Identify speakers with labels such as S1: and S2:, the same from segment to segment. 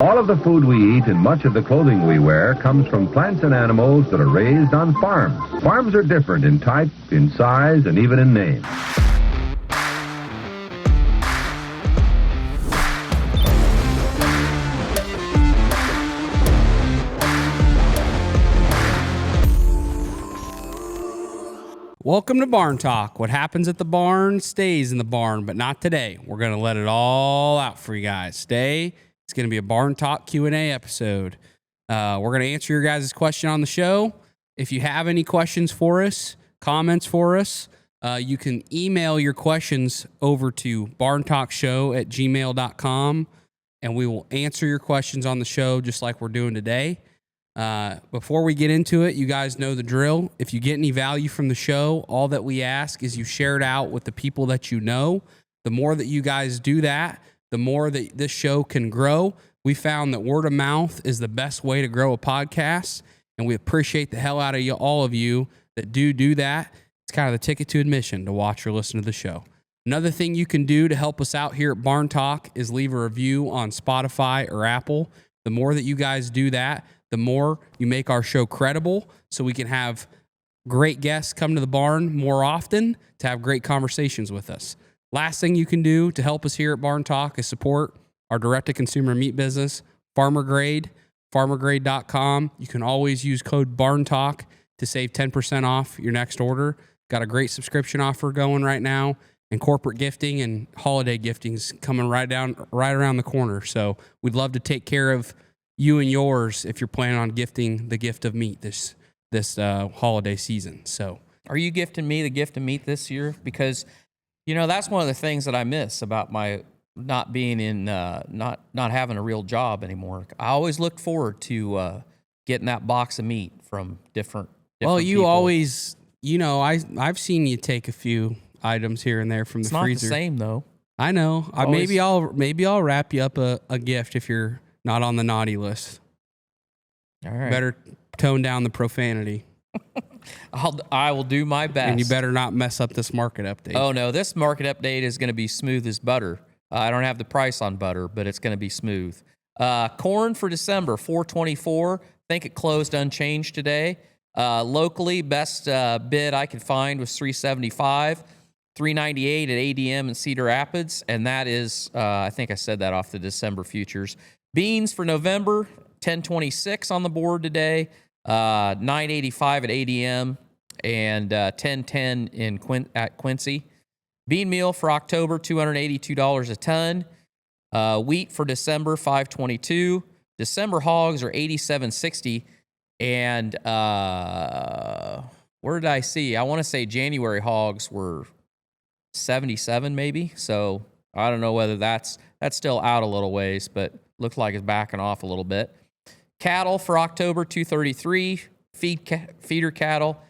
S1: All of the food we eat and much of the clothing we wear comes from plants and animals that are raised on farms. Farms are different in type, in size, and even in name.
S2: Welcome to Barn Talk. What happens at the barn stays in the barn, but not today. We're going to let it all out for you guys. Today, it's going to be a Barn Talk Q&A episode. We're going to answer your guys' question on the show. If you have any questions for us, comments for us, you can email your questions over to barntalkshow@gmail.com, and we will answer your questions on the show just like we're doing today. Before we get into it, you guys know the drill. If you get any value from the show, all that we ask is you share it out with the people that you know. The more that you guys do that, the more that this show can grow. We found that word of mouth is the best way to grow a podcast, and we appreciate the hell out of you, all of you that do that. It's kind of the ticket to admission to watch or listen to the show. Another thing you can do to help us out here at Barn Talk is leave a review on Spotify or Apple. The more that you guys do that, the more you make our show credible so we can have great guests come to the barn more often to have great conversations with us. Last thing you can do to help us here at Barn Talk is support our direct-to-consumer meat business, Farmer Grade, farmergrade.com. You can always use code BARNTALK to save 10% off your next order. Got a great subscription offer going right now, and corporate gifting and holiday gifting is coming right around the corner. So we'd love to take care of you and yours if you're planning on gifting the gift of meat this holiday season. So,
S3: are you gifting me the gift of meat this year? Because, you know, that's one of the things that I miss about my not being in, not having a real job anymore. I always look forward to getting that box of meat from different
S2: well, you
S3: people.
S2: always, you know, I've seen you take a few items here and there from the freezer.
S3: It's not the same though.
S2: I know. Maybe I'll wrap you up a gift if you're not on the naughty list.
S3: All right.
S2: Better tone down the profanity.
S3: I will do my best.
S2: And you better not mess up this market update.
S3: Oh, no. This market update is going to be smooth as butter. I don't have the price on butter, but it's going to be smooth. Corn for December, $4.24. I think it closed unchanged today. Locally, best bid I could find was $3.75. $3.98 at ADM in Cedar Rapids, and that is, I think I said that off the December futures. Beans for November, $10.26 on the board today, $9.85 at ADM, and $10.10 at Quincy. Bean meal for October, $282 a ton. Wheat for December, $5.22. December hogs are $87.60, and where did I see? I want to say January hogs were 77 maybe. So I don't know whether that's still out a little ways, but looks like it's backing off a little bit. Cattle for October, $233. Feeder cattle,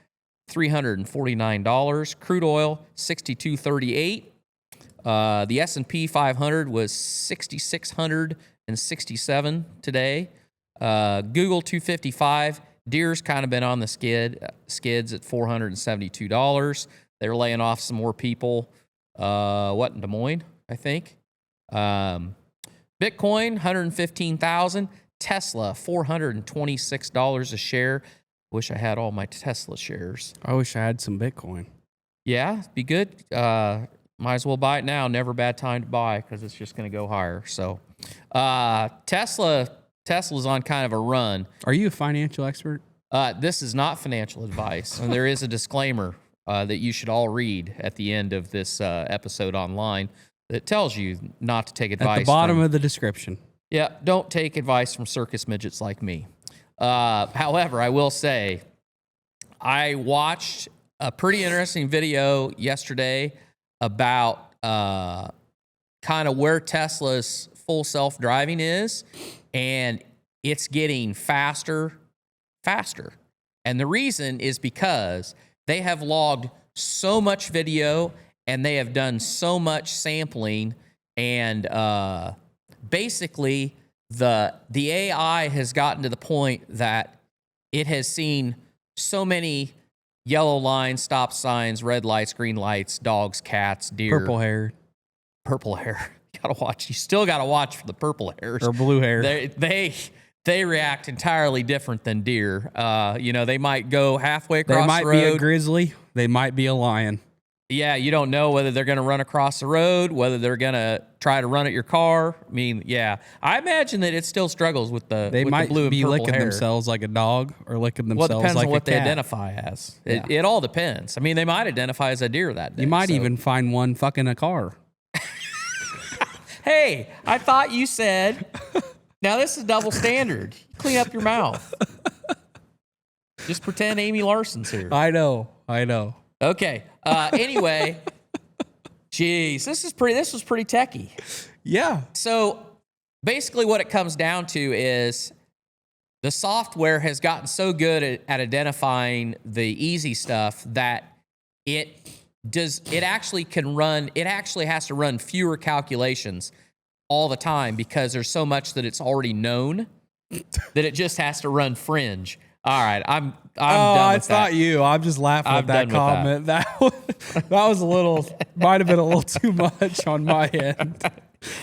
S3: $349. Crude oil, $62.38. The S&P 500 was 6,667 today. Google 255. Deer's kind of been on the skids at $472. They're laying off some more people. In Des Moines, I think. Bitcoin, 115,000. Tesla, $426 a share. Wish I had all my Tesla shares.
S2: I wish I had some Bitcoin.
S3: Yeah, be good. Might as well buy it now. Never a bad time to buy because it's just going to go higher. So, Tesla's on kind of a run.
S2: Are you a financial expert?
S3: This is not financial advice, and there is a disclaimer that you should all read at the end of this episode online that tells you not to take advice.
S2: At the bottom of the description.
S3: Yeah, don't take advice from circus midgets like me. However, I will say, I watched a pretty interesting video yesterday about kind of where Tesla's full self-driving is, and it's getting faster. And the reason is because they have logged so much video and they have done so much sampling, and basically the AI has gotten to the point that it has seen so many yellow lines, stop signs, red lights, green lights, dogs, cats, deer.
S2: Purple hair.
S3: gotta watch. You still gotta watch for the purple hairs
S2: or blue hair.
S3: They react entirely different than deer. They might go halfway across
S2: They might
S3: the road.
S2: be a grizzly. They might be a lion.
S3: Yeah, you don't know whether they're going to run across the road, whether they're going to try to run at your car. I mean, yeah, I imagine that it still struggles with the
S2: They
S3: with
S2: might
S3: the blue and
S2: be
S3: purple
S2: licking
S3: hair.
S2: themselves like a dog or licking
S3: Well, it
S2: themselves
S3: depends
S2: like
S3: on what
S2: a
S3: they
S2: cat.
S3: identify as.
S2: Yeah.
S3: It all depends. I mean, they might identify as a deer that day.
S2: You might
S3: so.
S2: even find one fucking a car.
S3: Hey, I thought you said. Now this is double standard. Clean up your mouth. Just pretend Amy Larson's here.
S2: I know.
S3: Okay. Anyway, geez, this was pretty techie.
S2: Yeah.
S3: So basically what it comes down to is the software has gotten so good at identifying the easy stuff that it actually has to run fewer calculations all the time because there's so much that it's already known that it just has to run fringe. All right, I'm done with that.
S2: I'm just laughing
S3: I'm
S2: at that
S3: done with
S2: comment. That was a little, might have been a little too much on my end.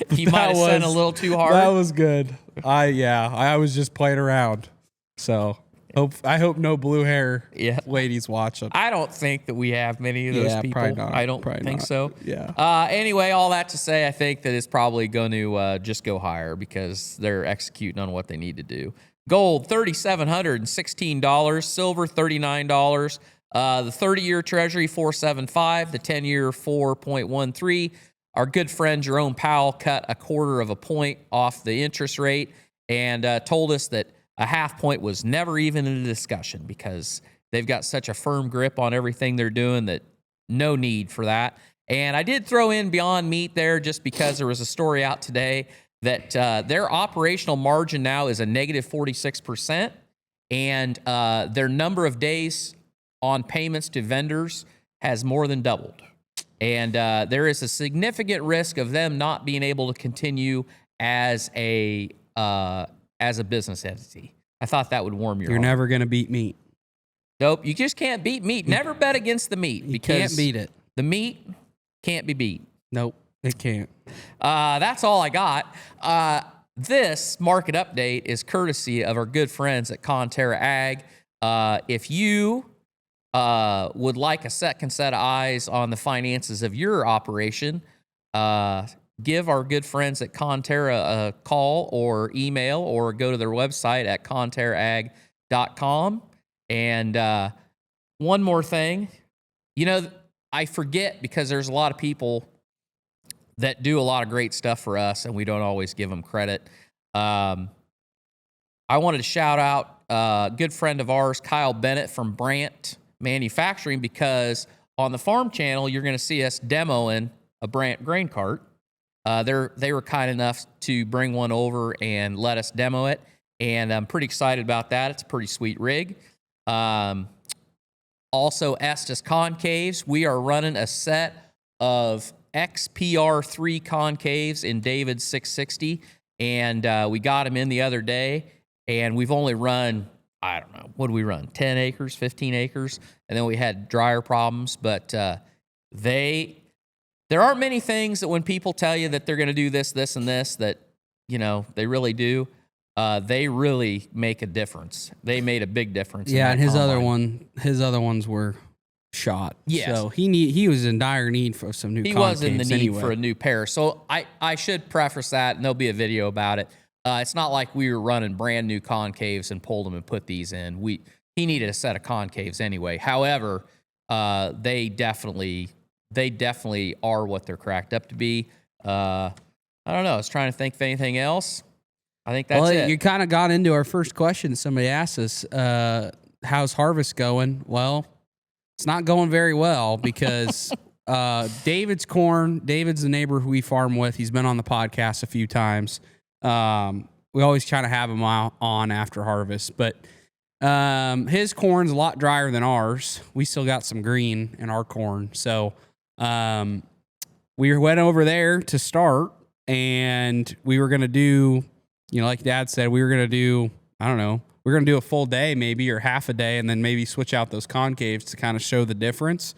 S3: You might have sent a little too hard.
S2: That was good. I was just playing around. So I hope no blue hair ladies watching.
S3: I don't think that we have many of those people.
S2: Probably not.
S3: I don't
S2: Probably
S3: think
S2: not.
S3: so.
S2: Yeah.
S3: Anyway, all that to say, I think that it's probably going to just go higher because they're executing on what they need to do. Gold, $3,716. Silver, $39. The 30-year Treasury, $4.75. The 10-year, 4.13. Our good friend Jerome Powell cut 1/4 point off the interest rate and told us that a half point was never even in a discussion because they've got such a firm grip on everything they're doing that no need for that. And I did throw in Beyond Meat there just because there was a story out today that their operational margin now is a negative 46%, and their number of days on payments to vendors has more than doubled. And there is a significant risk of them not being able to continue as a business entity. I thought that would warm your
S2: You're
S3: heart.
S2: never going to beat meat.
S3: Nope, you just can't beat meat. Never bet against the meat.
S2: You can't beat it.
S3: The meat can't be beat.
S2: Nope, it can't.
S3: That's all I got. This market update is courtesy of our good friends at Conterra Ag. If you would like a second set of eyes on the finances of your operation, give our good friends at Conterra a call or email or go to their website at conterraag.com. And one more thing, I forget because there's a lot of people that do a lot of great stuff for us and we don't always give them credit. I wanted to shout out a good friend of ours, Kyle Bennett from Brandt Manufacturing, because on the farm channel, you're going to see us demoing a Brandt grain cart. They were kind enough to bring one over and let us demo it, and I'm pretty excited about that. It's a pretty sweet rig. Also, Estes Concaves. We are running a set of XPR3 concaves in David's 660, and we got them in the other day, and we've only run, I don't know, what did we run? 10 acres, 15 acres, and then we had dryer problems, but there aren't many things that when people tell you that they're going to do this, this, and this, that, they really do. They really make a difference. They made a big difference.
S2: Yeah, and his
S3: combine.
S2: other ones were shot.
S3: Yes.
S2: So he was in dire need for some new concaves.
S3: He was in the need
S2: anyway.
S3: for a new pair. So I should preface that, and there'll be a video about it. It's not like we were running brand new concaves and pulled them and put these in. He needed a set of concaves anyway. However, they definitely are what they're cracked up to be. I don't know. I was trying to think of anything else. I think that's it.
S2: You kind of got into our first question. Somebody asked us, how's harvest going? Well, it's not going very well because David's the neighbor who we farm with. He's been on the podcast a few times. We always kind of have him on after harvest, but his corn's a lot drier than ours. We still got some green in our corn. So we went over there to start, and we were going to do, like Dad said, we were going to do, I don't know, we're going to do a full day maybe or half a day and then maybe switch out those concaves to kind of show the difference.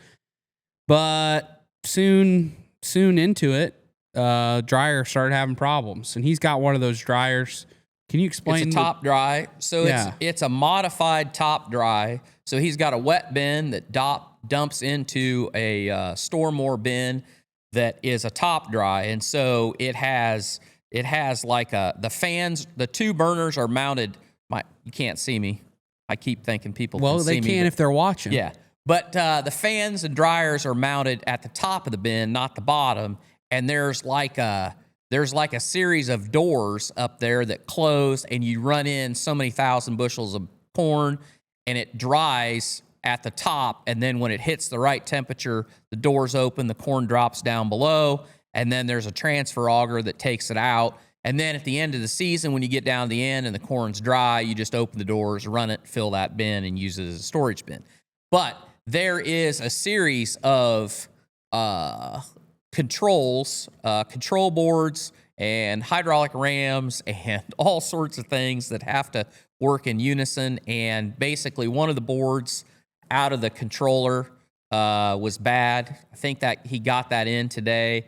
S2: But soon into it, dryer started having problems, and he's got one of those dryers. Can you explain?
S3: It's a top dry. So it's a modified top dry. So he's got a wet bin that dumps into a store more bin that is a top dry. And so it has like the fans, the two burners are mounted. You can't see me. I keep thinking people can see me.
S2: Well, they can if they're watching.
S3: Yeah. But the fans and dryers are mounted at the top of the bin, not the bottom. And there's like a series of doors up there that close, and you run in so many thousand bushels of corn, and it dries at the top. And then when it hits the right temperature, the doors open, the corn drops down below, and then there's a transfer auger that takes it out. And then at the end of the season, when you get down to the end and the corn's dry, you just open the doors, run it, fill that bin, and use it as a storage bin. But there is a series of controls, control boards, and hydraulic rams, and all sorts of things that have to work in unison. And basically, one of the boards out of the controller was bad. I think that he got that in today,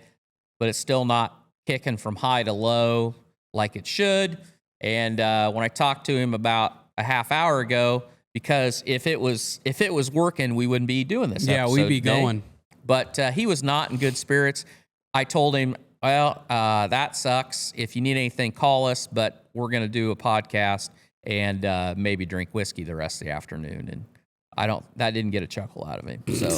S3: but it's still not kicking from high to low like it should. And when I talked to him about a half hour ago, because if it was working, we wouldn't be doing this.
S2: Yeah, we'd be
S3: today.
S2: going.
S3: But he was not in good spirits. I told him, well, that sucks. If you need anything, call us, but we're going to do a podcast and maybe drink whiskey the rest of the afternoon. And that didn't get a chuckle out of him. So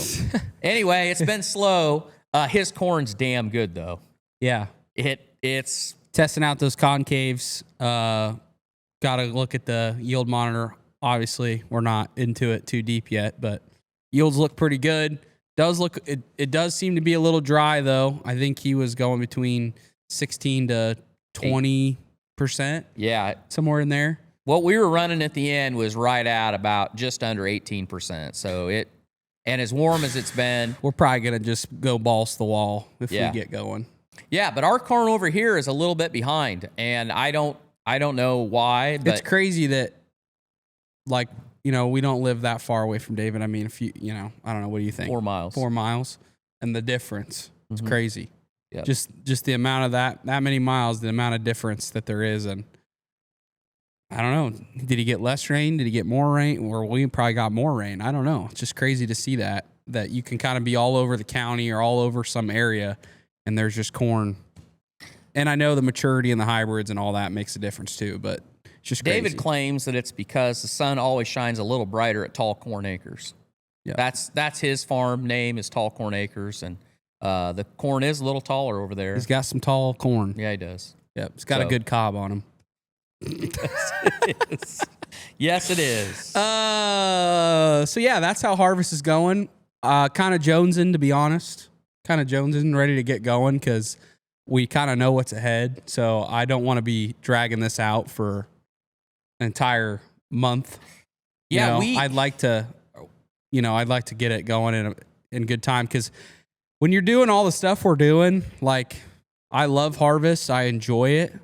S3: anyway, it's been slow. His corn's damn good though.
S2: Yeah.
S3: It's
S2: testing out those concaves. Got to look at the yield monitor. Obviously, we're not into it too deep yet, but yields look pretty good. It does seem to be a little dry though. I think he was going between 16 to 20%.
S3: Yeah,
S2: somewhere in there.
S3: What we were running at the end was right at about just under 18%. So and as warm as it's been,
S2: we're probably gonna just go balls to the wall if we get going.
S3: Yeah, but our corn over here is a little bit behind, and I don't know why. But
S2: it's crazy that, like, we don't live that far away from David. I mean, if I don't know, what do you think?
S3: 4 miles.
S2: 4 miles, and the difference, it's crazy.
S3: Yep.
S2: Just the amount of that many miles, the amount of difference that there is, and I don't know. Did he get less rain? Did he get more rain? Or we probably got more rain. I don't know. It's just crazy to see that you can kind of be all over the county or all over some area, and there's just corn. And I know the maturity and the hybrids and all that makes a difference too, but it's just crazy.
S3: David claims that it's because the sun always shines a little brighter at Tall Corn Acres.
S2: Yeah,
S3: that's his farm name is Tall Corn Acres, and the corn is a little taller over there.
S2: He's got some tall corn.
S3: Yeah, he does.
S2: Yep, he's got a good cob on him.
S3: Yes, it is.
S2: So yeah, that's how harvest is going. Kind of jonesing, to be honest. Kind of jonesing, ready to get going because we kind of know what's ahead. So I don't want to be dragging this out for an entire month.
S3: Yeah,
S2: I'd like to get it going in good time because when you're doing all the stuff we're doing, like, I love harvest, I enjoy it.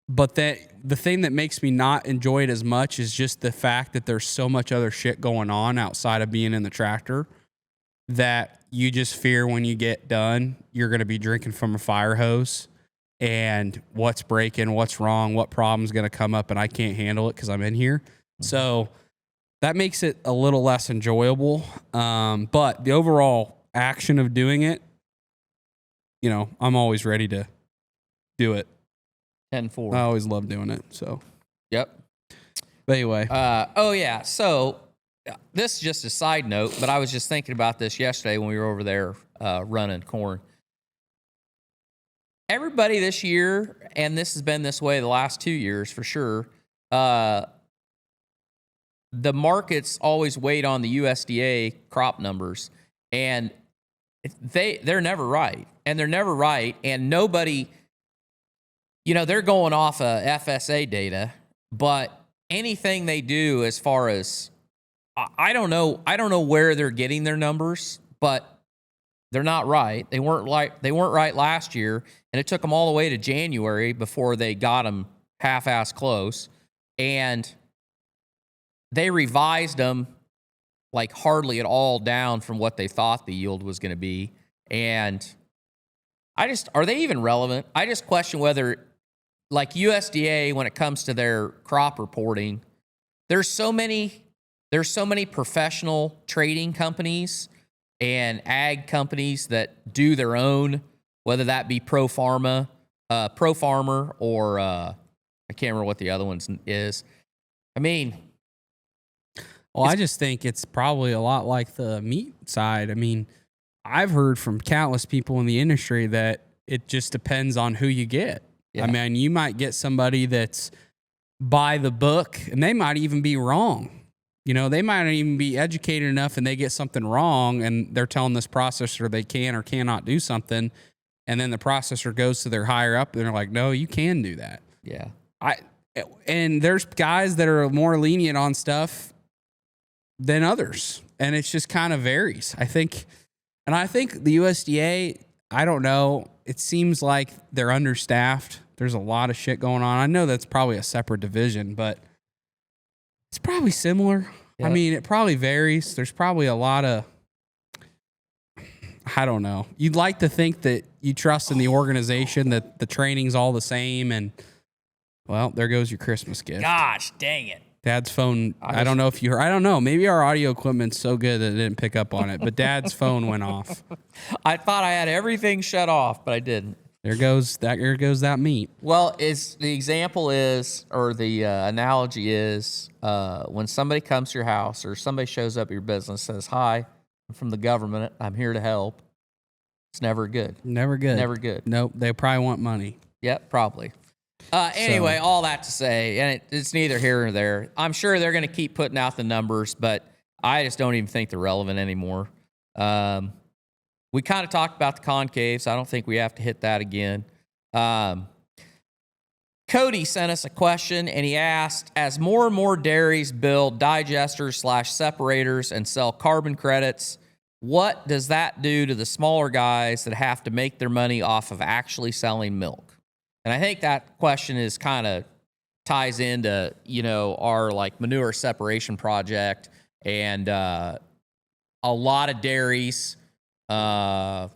S2: But the thing that makes me not enjoy it as much is just the fact that there's so much other shit going on outside of being in the tractor that you just fear when you get done, you're going to be drinking from a fire hose and what's breaking, what's wrong, what problem's going to come up, and I can't handle it because I'm in here. So that makes it a little less enjoyable. But the overall action of doing it, I'm always ready to do it.
S3: 10-4.
S2: I always love doing it. So,
S3: yep.
S2: But anyway.
S3: So this is just a side note, but I was just thinking about this yesterday when we were over there running corn. Everybody this year, and this has been this way the last 2 years for sure, the markets always wait on the USDA crop numbers, and they're never right. And they're never right, and nobody... they're going off of FSA data, but anything they do as far as, I don't know where they're getting their numbers, but they're not right. They weren't right last year, and it took them all the way to January before they got them half-ass close, and they revised them like hardly at all down from what they thought the yield was going to be, and are they even relevant? I just question whether, like USDA, when it comes to their crop reporting, there's so many professional trading companies and ag companies that do their own, whether that be Pro Farmer, or I can't remember what the other one is. I mean,
S2: well, I just think it's probably a lot like the meat side. I mean, I've heard from countless people in the industry that it just depends on who you get.
S3: Yeah.
S2: I mean, you might get somebody that's by the book, and they might even be wrong. You know, they might not even be educated enough and they get something wrong and they're telling this processor they can or cannot do something. And then the processor goes to their higher up and they're like, no, you can do that.
S3: Yeah.
S2: And there's guys that are more lenient on stuff than others. And it's just kind of varies. I think the USDA, I don't know. It seems like they're understaffed. There's a lot of shit going on. I know that's probably a separate division, but it's probably similar.
S3: Yeah.
S2: I mean, it probably varies. There's probably a lot of, I don't know. You'd like to think that you trust in the organization, that the training's all the same. And, well, there goes your Christmas gift.
S3: Gosh, dang it.
S2: Dad's phone, I don't know if you heard. I don't know. Maybe our audio equipment's so good that it didn't pick up on it. But Dad's phone went off.
S3: I thought I had everything shut off, but I didn't.
S2: There goes that meat.
S3: Well, the example is, or the analogy is, when somebody comes to your house or somebody shows up at your business, says, "Hi, I'm from the government. I'm here to help." It's never good.
S2: Never good.
S3: Never good.
S2: Nope. They probably want money.
S3: Yep, probably. Anyway, all that to say, and it's neither here nor there. I'm sure they're going to keep putting out the numbers, but I just don't even think they're relevant anymore. We kind of talked about the concaves. I don't think we have to hit that again. Cody sent us a question, and he asked, as more and more dairies build digesters/separators and sell carbon credits, what does that do to the smaller guys that have to make their money off of actually selling milk? And I think that question is kind of ties into, our like manure separation project, and a lot of dairies are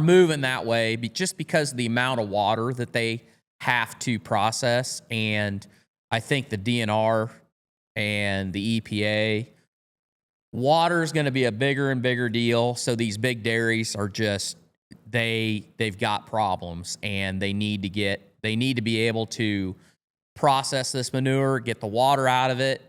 S3: moving that way just because of the amount of water that they have to process. And I think the DNR and the EPA, water is going to be a bigger and bigger deal. So these big dairies are just, they've got problems, and they need to be able to process this manure, get the water out of it,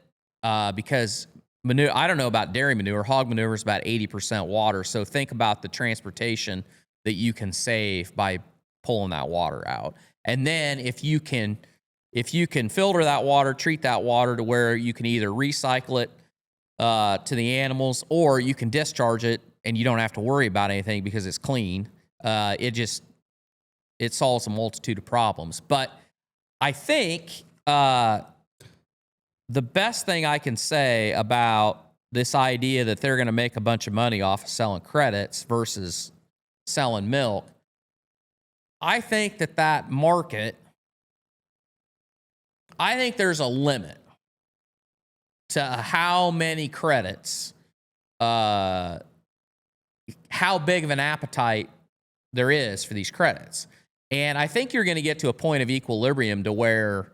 S3: because manure, I don't know about dairy manure. Hog manure is about 80% water. So think about the transportation that you can save by pulling that water out. And then if you can filter that water, treat that water to where you can either recycle it to the animals, or you can discharge it and you don't have to worry about anything because it's clean. It solves a multitude of problems. But I think the best thing I can say about this idea that they're going to make a bunch of money off of selling credits versus selling milk, I think that market, I think there's a limit to how many credits, how big of an appetite there is for these credits. And I think you're going to get to a point of equilibrium to where,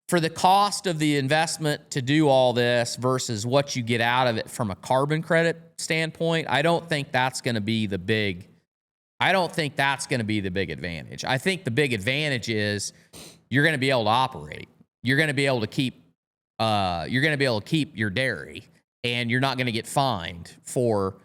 S3: for the cost of the investment to do all this versus what you get out of it from a carbon credit standpoint, I don't think that's going to be the big advantage. I think the big advantage is you're going to be able to operate. You're going to be able to keep your dairy, and you're not going to get fined for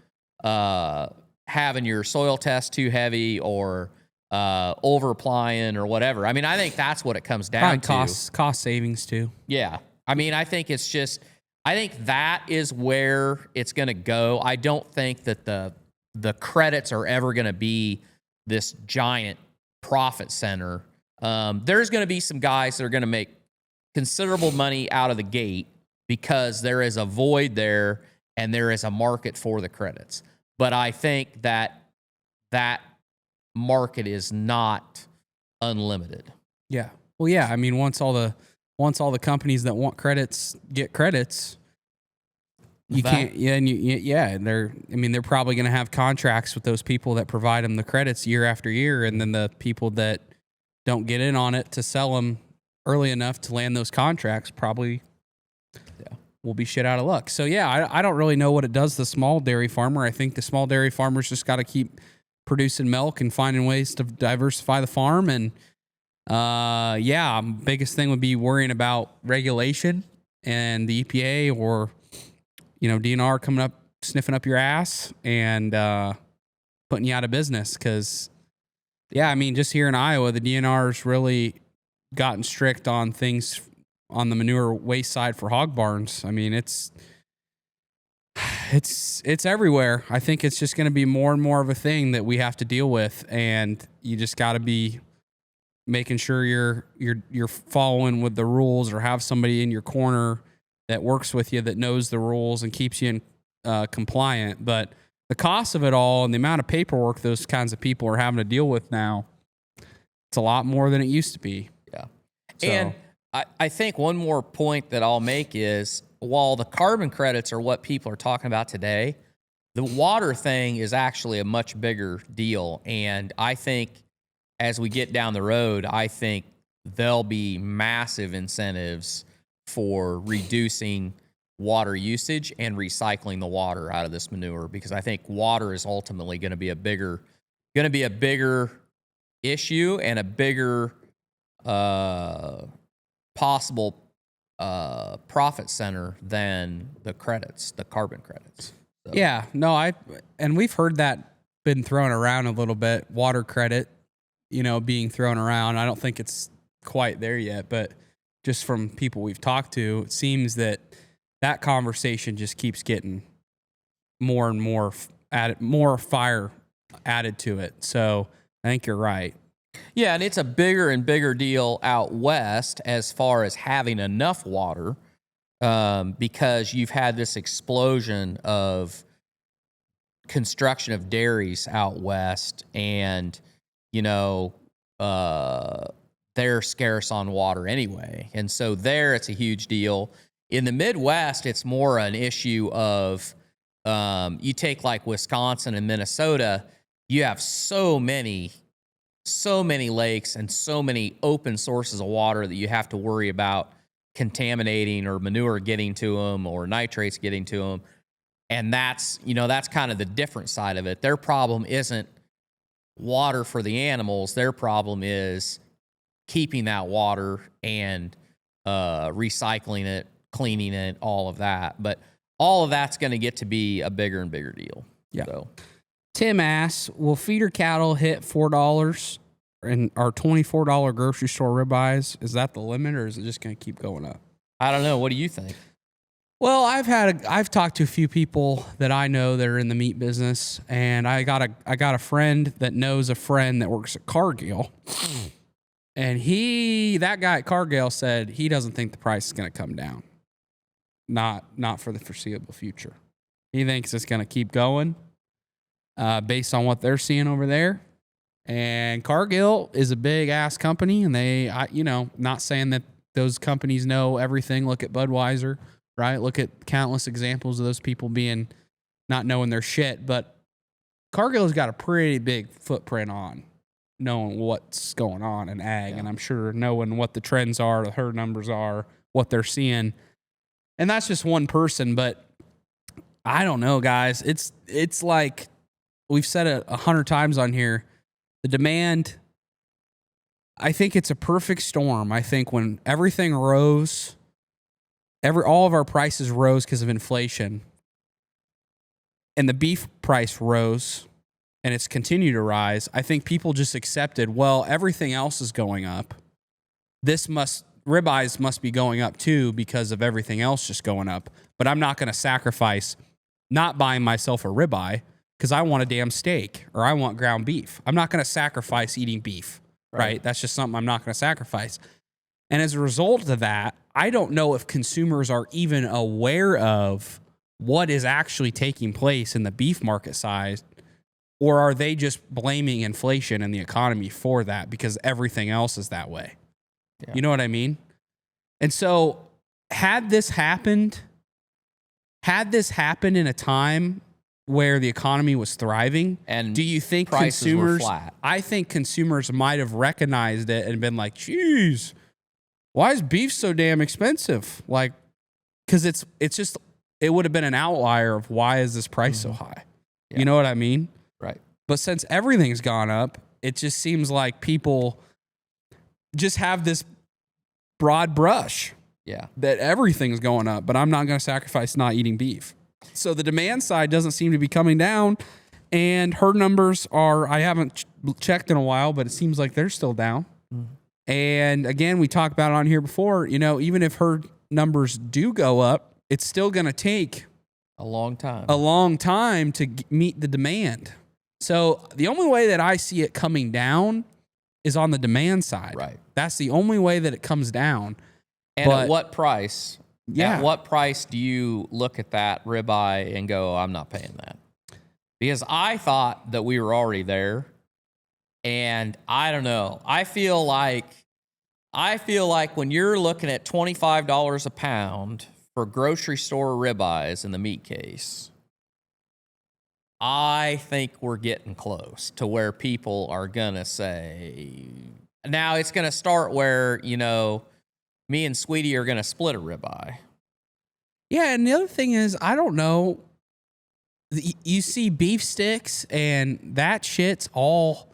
S3: having your soil test too heavy or over applying or whatever. I mean, I think that's what it comes down to.
S2: Cost savings too.
S3: Yeah. I mean, I think that is where it's going to go. I don't think that the credits are ever going to be this giant profit center. There's going to be some guys that are going to make considerable money out of the gate because there is a void there and there is a market for the credits. But I think that market is not unlimited.
S2: Yeah. Well, yeah. I mean, once all the companies that want credits get credits, You can't, yeah, and they're probably going to have contracts with those people that provide them the credits year after year, and then the people that don't get in on it to sell them early enough to land those contracts probably will be shit out of luck. So yeah, I don't really know what it does to the small dairy farmer. I think the small dairy farmers just got to keep producing milk and finding ways to diversify the farm. And biggest thing would be worrying about regulation and the EPA or DNR coming up, sniffing up your ass and putting you out of business. Because, just here in Iowa, the DNR's really gotten strict on things on the manure waste side for hog barns. I mean, it's everywhere. I think it's just going to be more and more of a thing that we have to deal with, and you just got to be making sure you're following with the rules, or have somebody in your corner that works with you that knows the rules and keeps you in compliant. But the cost of it all and the amount of paperwork those kinds of people are having to deal with now, it's a lot more than it used to be.
S3: Yeah.
S2: So.
S3: And I think one more point that I'll make is, while the carbon credits are what people are talking about today, the water thing is actually a much bigger deal. And I think as we get down the road, I think there'll be massive incentives for reducing water usage and recycling the water out of this manure, because I think water is ultimately going to be a bigger issue and a bigger possible profit center than the carbon credits. So.
S2: Yeah, no, and we've heard that been thrown around a little bit, water credit, being thrown around. I don't think it's quite there yet, but just from people we've talked to, it seems that conversation just keeps getting more and more more fire added to it. So I think you're right.
S3: Yeah, and it's a bigger and bigger deal out west as far as having enough water, because you've had this explosion of construction of dairies out west, and they're scarce on water anyway. And so there it's a huge deal. In the Midwest, it's more an issue of, you take like Wisconsin and Minnesota, you have so many lakes and so many open sources of water that you have to worry about contaminating or manure getting to them or nitrates getting to them. And that's kind of the different side of it. Their problem isn't water for the animals. Their problem is keeping that water and recycling it, cleaning it, all of that. But all of that's going to get to be a bigger and bigger deal.
S2: Yeah.
S3: So.
S2: Tim asks, will feeder cattle hit $4 and our $24 grocery store ribeyes? Is that the limit, or is it just going to keep going up?
S3: I don't know. What do you think?
S2: Well, I've talked to a few people that I know that are in the meat business, and I got a friend that knows a friend that works at Cargill, and that guy at Cargill said he doesn't think the price is going to come down, not for the foreseeable future. He thinks it's going to keep going, based on what they're seeing over there. And Cargill is a big ass company, and not saying that those companies know everything. Look at Budweiser. Right? Look at countless examples of those people not knowing their shit. But Cargill's got a pretty big footprint on knowing what's going on in ag. Yeah. And I'm sure knowing what the trends are, the herd numbers are, what they're seeing. And that's just one person. But I don't know, guys. It's like we've said it 100 times on here. The demand, I think it's a perfect storm. I think when everything rose, all of our prices rose because of inflation, and the beef price rose, and it's continued to rise. I think people just accepted, well, everything else is going up. Ribeyes must be going up too because of everything else just going up. But I'm not going to sacrifice not buying myself a ribeye because I want a damn steak or I want ground beef. I'm not going to sacrifice eating beef, right? That's just something I'm not going to sacrifice. And as a result of that, I don't know if consumers are even aware of what is actually taking place in the beef market size, or are they just blaming inflation and the economy for that because everything else is that way? Yeah. You know what I mean? And so had had this happened in a time where the economy was thriving,
S3: And
S2: do you think
S3: prices were
S2: consumers?
S3: flat.
S2: I think consumers might have recognized it and been like, "Geez, why is beef so damn expensive?" Like, because it would have been an outlier of why is this price so high?
S3: Yeah.
S2: You know what I mean?
S3: Right.
S2: But since everything's gone up, it just seems like people just have this broad brush
S3: Yeah.
S2: that everything's going up, but I'm not going to sacrifice not eating beef. So the demand side doesn't seem to be coming down, and herd numbers are, I haven't checked in a while, but it seems like they're still down. And again, we talked about it on here before, even if herd numbers do go up, it's still going to take
S3: A long time
S2: to meet the demand. So the only way that I see it coming down is on the demand side.
S3: Right.
S2: That's the only way that it comes down.
S3: And
S2: But-
S3: at what price?
S2: Yeah.
S3: At what price do you look at that ribeye and go, I'm not paying that? Because I thought that we were already there. And I don't know. I feel like when you're looking at $25 a pound for grocery store ribeyes in the meat case, I think we're getting close to where people are going to say, now it's going to start where, me and Sweetie are going to split a ribeye.
S2: Yeah, and the other thing is, I don't know. You see beef sticks, and that shit's all.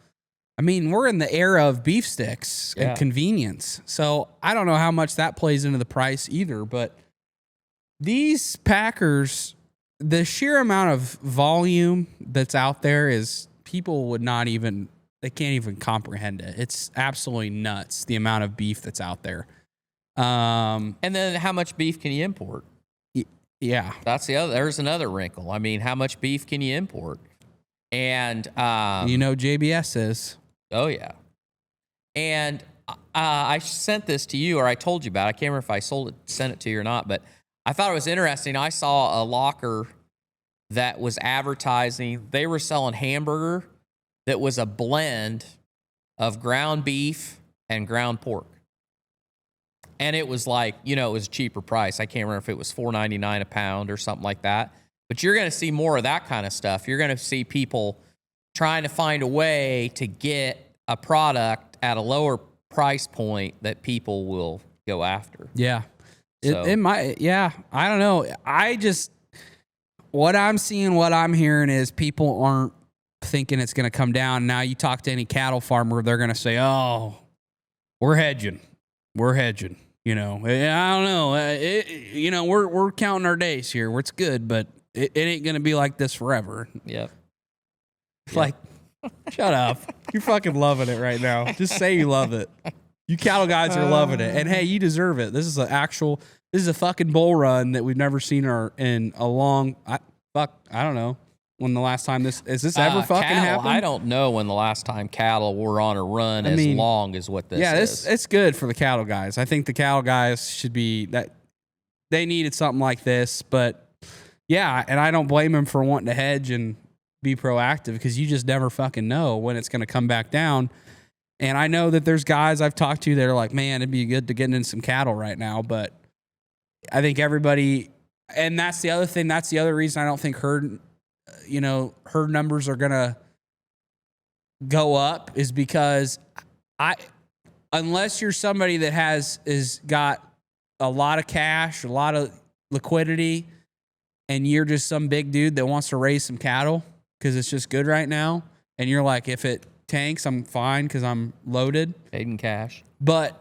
S2: I mean, we're in the era of beef sticks and convenience. So I don't know how much that plays into the price either. But these packers, the sheer amount of volume that's out there is people would not even, they can't even comprehend it. It's absolutely nuts, the amount of beef that's out there.
S3: And then how much beef can you import?
S2: Yeah.
S3: There's another wrinkle. I mean, how much beef can you import? And,
S2: JBS is.
S3: Oh, yeah. And I sent this to you, or I told you about it. I can't remember if I sent it to you or not, but I thought it was interesting. I saw a locker that was advertising. They were selling hamburger that was a blend of ground beef and ground pork. And it was like, it was a cheaper price. I can't remember if it was $4.99 a pound or something like that. But you're going to see more of that kind of stuff. You're going to see people trying to find a way to get a product at a lower price point that people will go after.
S2: Yeah.
S3: So-
S2: It might, yeah. I don't know. What I'm seeing, what I'm hearing is people aren't thinking it's going to come down. Now you talk to any cattle farmer, they're going to say, oh, we're hedging. I don't know. We're counting our days here. It's good, but it ain't going to be like this forever.
S3: Yep.
S2: Like, shut up. You're fucking loving it right now. Just say you love it. You cattle guys are loving it. And hey, you deserve it. This is a fucking bull run that we've never seen in a long, I don't know when the last time has this ever fucking happened?
S3: I don't know when the last time cattle were on a run as long as what this is.
S2: It's good for the cattle guys. I think the cattle guys should be that they needed something like this, but yeah, and I don't blame them for wanting to hedge and be proactive because you just never fucking know when it's going to come back down. And I know that there's guys I've talked to that are like, man, it'd be good to get in some cattle right now. But I think everybody, and that's the other thing. That's the other reason I don't think herd numbers are going to go up is because unless you're somebody that is got a lot of cash, a lot of liquidity, and you're just some big dude that wants to raise some cattle because it's just good right now. And you're like, if it tanks, I'm fine because I'm loaded.
S3: Paid in cash.
S2: But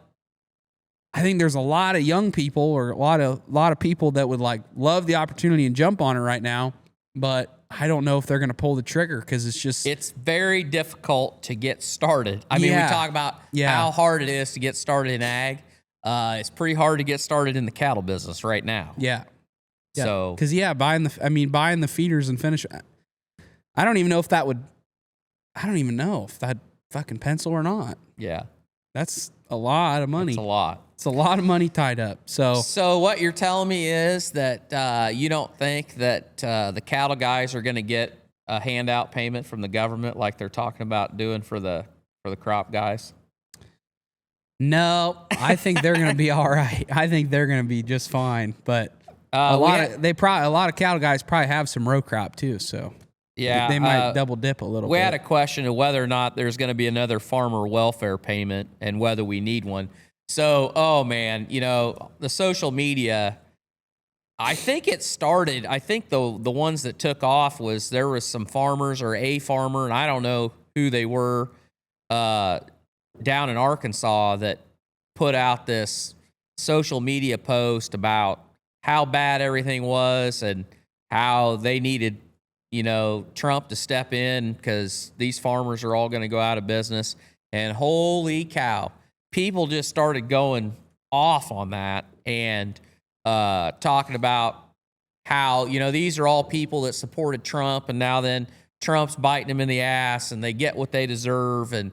S2: I think there's a lot of young people or a lot of people that would love the opportunity and jump on it right now. But I don't know if they're going to pull the trigger because it's very
S3: difficult to get started. I mean, we talk about how hard it is to get started in ag. It's pretty hard to get started in the cattle business right now.
S2: Yeah.
S3: So,
S2: because buying the feeders and finish. I don't even know if that fucking pencil or not.
S3: Yeah.
S2: That's a lot of money.
S3: It's a lot.
S2: It's a lot of money tied up.
S3: So what you're telling me is that you don't think that the cattle guys are going to get a handout payment from the government like they're talking about doing for the crop guys?
S2: No, I think they're going to be all right. I think they're going to be just fine. But a lot of cattle guys probably have some row crop too, so
S3: yeah,
S2: they might double dip a little bit.
S3: We had a question of whether or not there's going to be another farmer welfare payment and whether we need one. So, oh man, the social media, I think it started, I think the ones that took off was there was some farmers or a farmer, and I don't know who they were, down in Arkansas that put out this social media post about how bad everything was and how they needed, Trump to step in because these farmers are all going to go out of business. And holy cow, people just started going off on that and talking about how, these are all people that supported Trump, and now then Trump's biting them in the ass and they get what they deserve. And,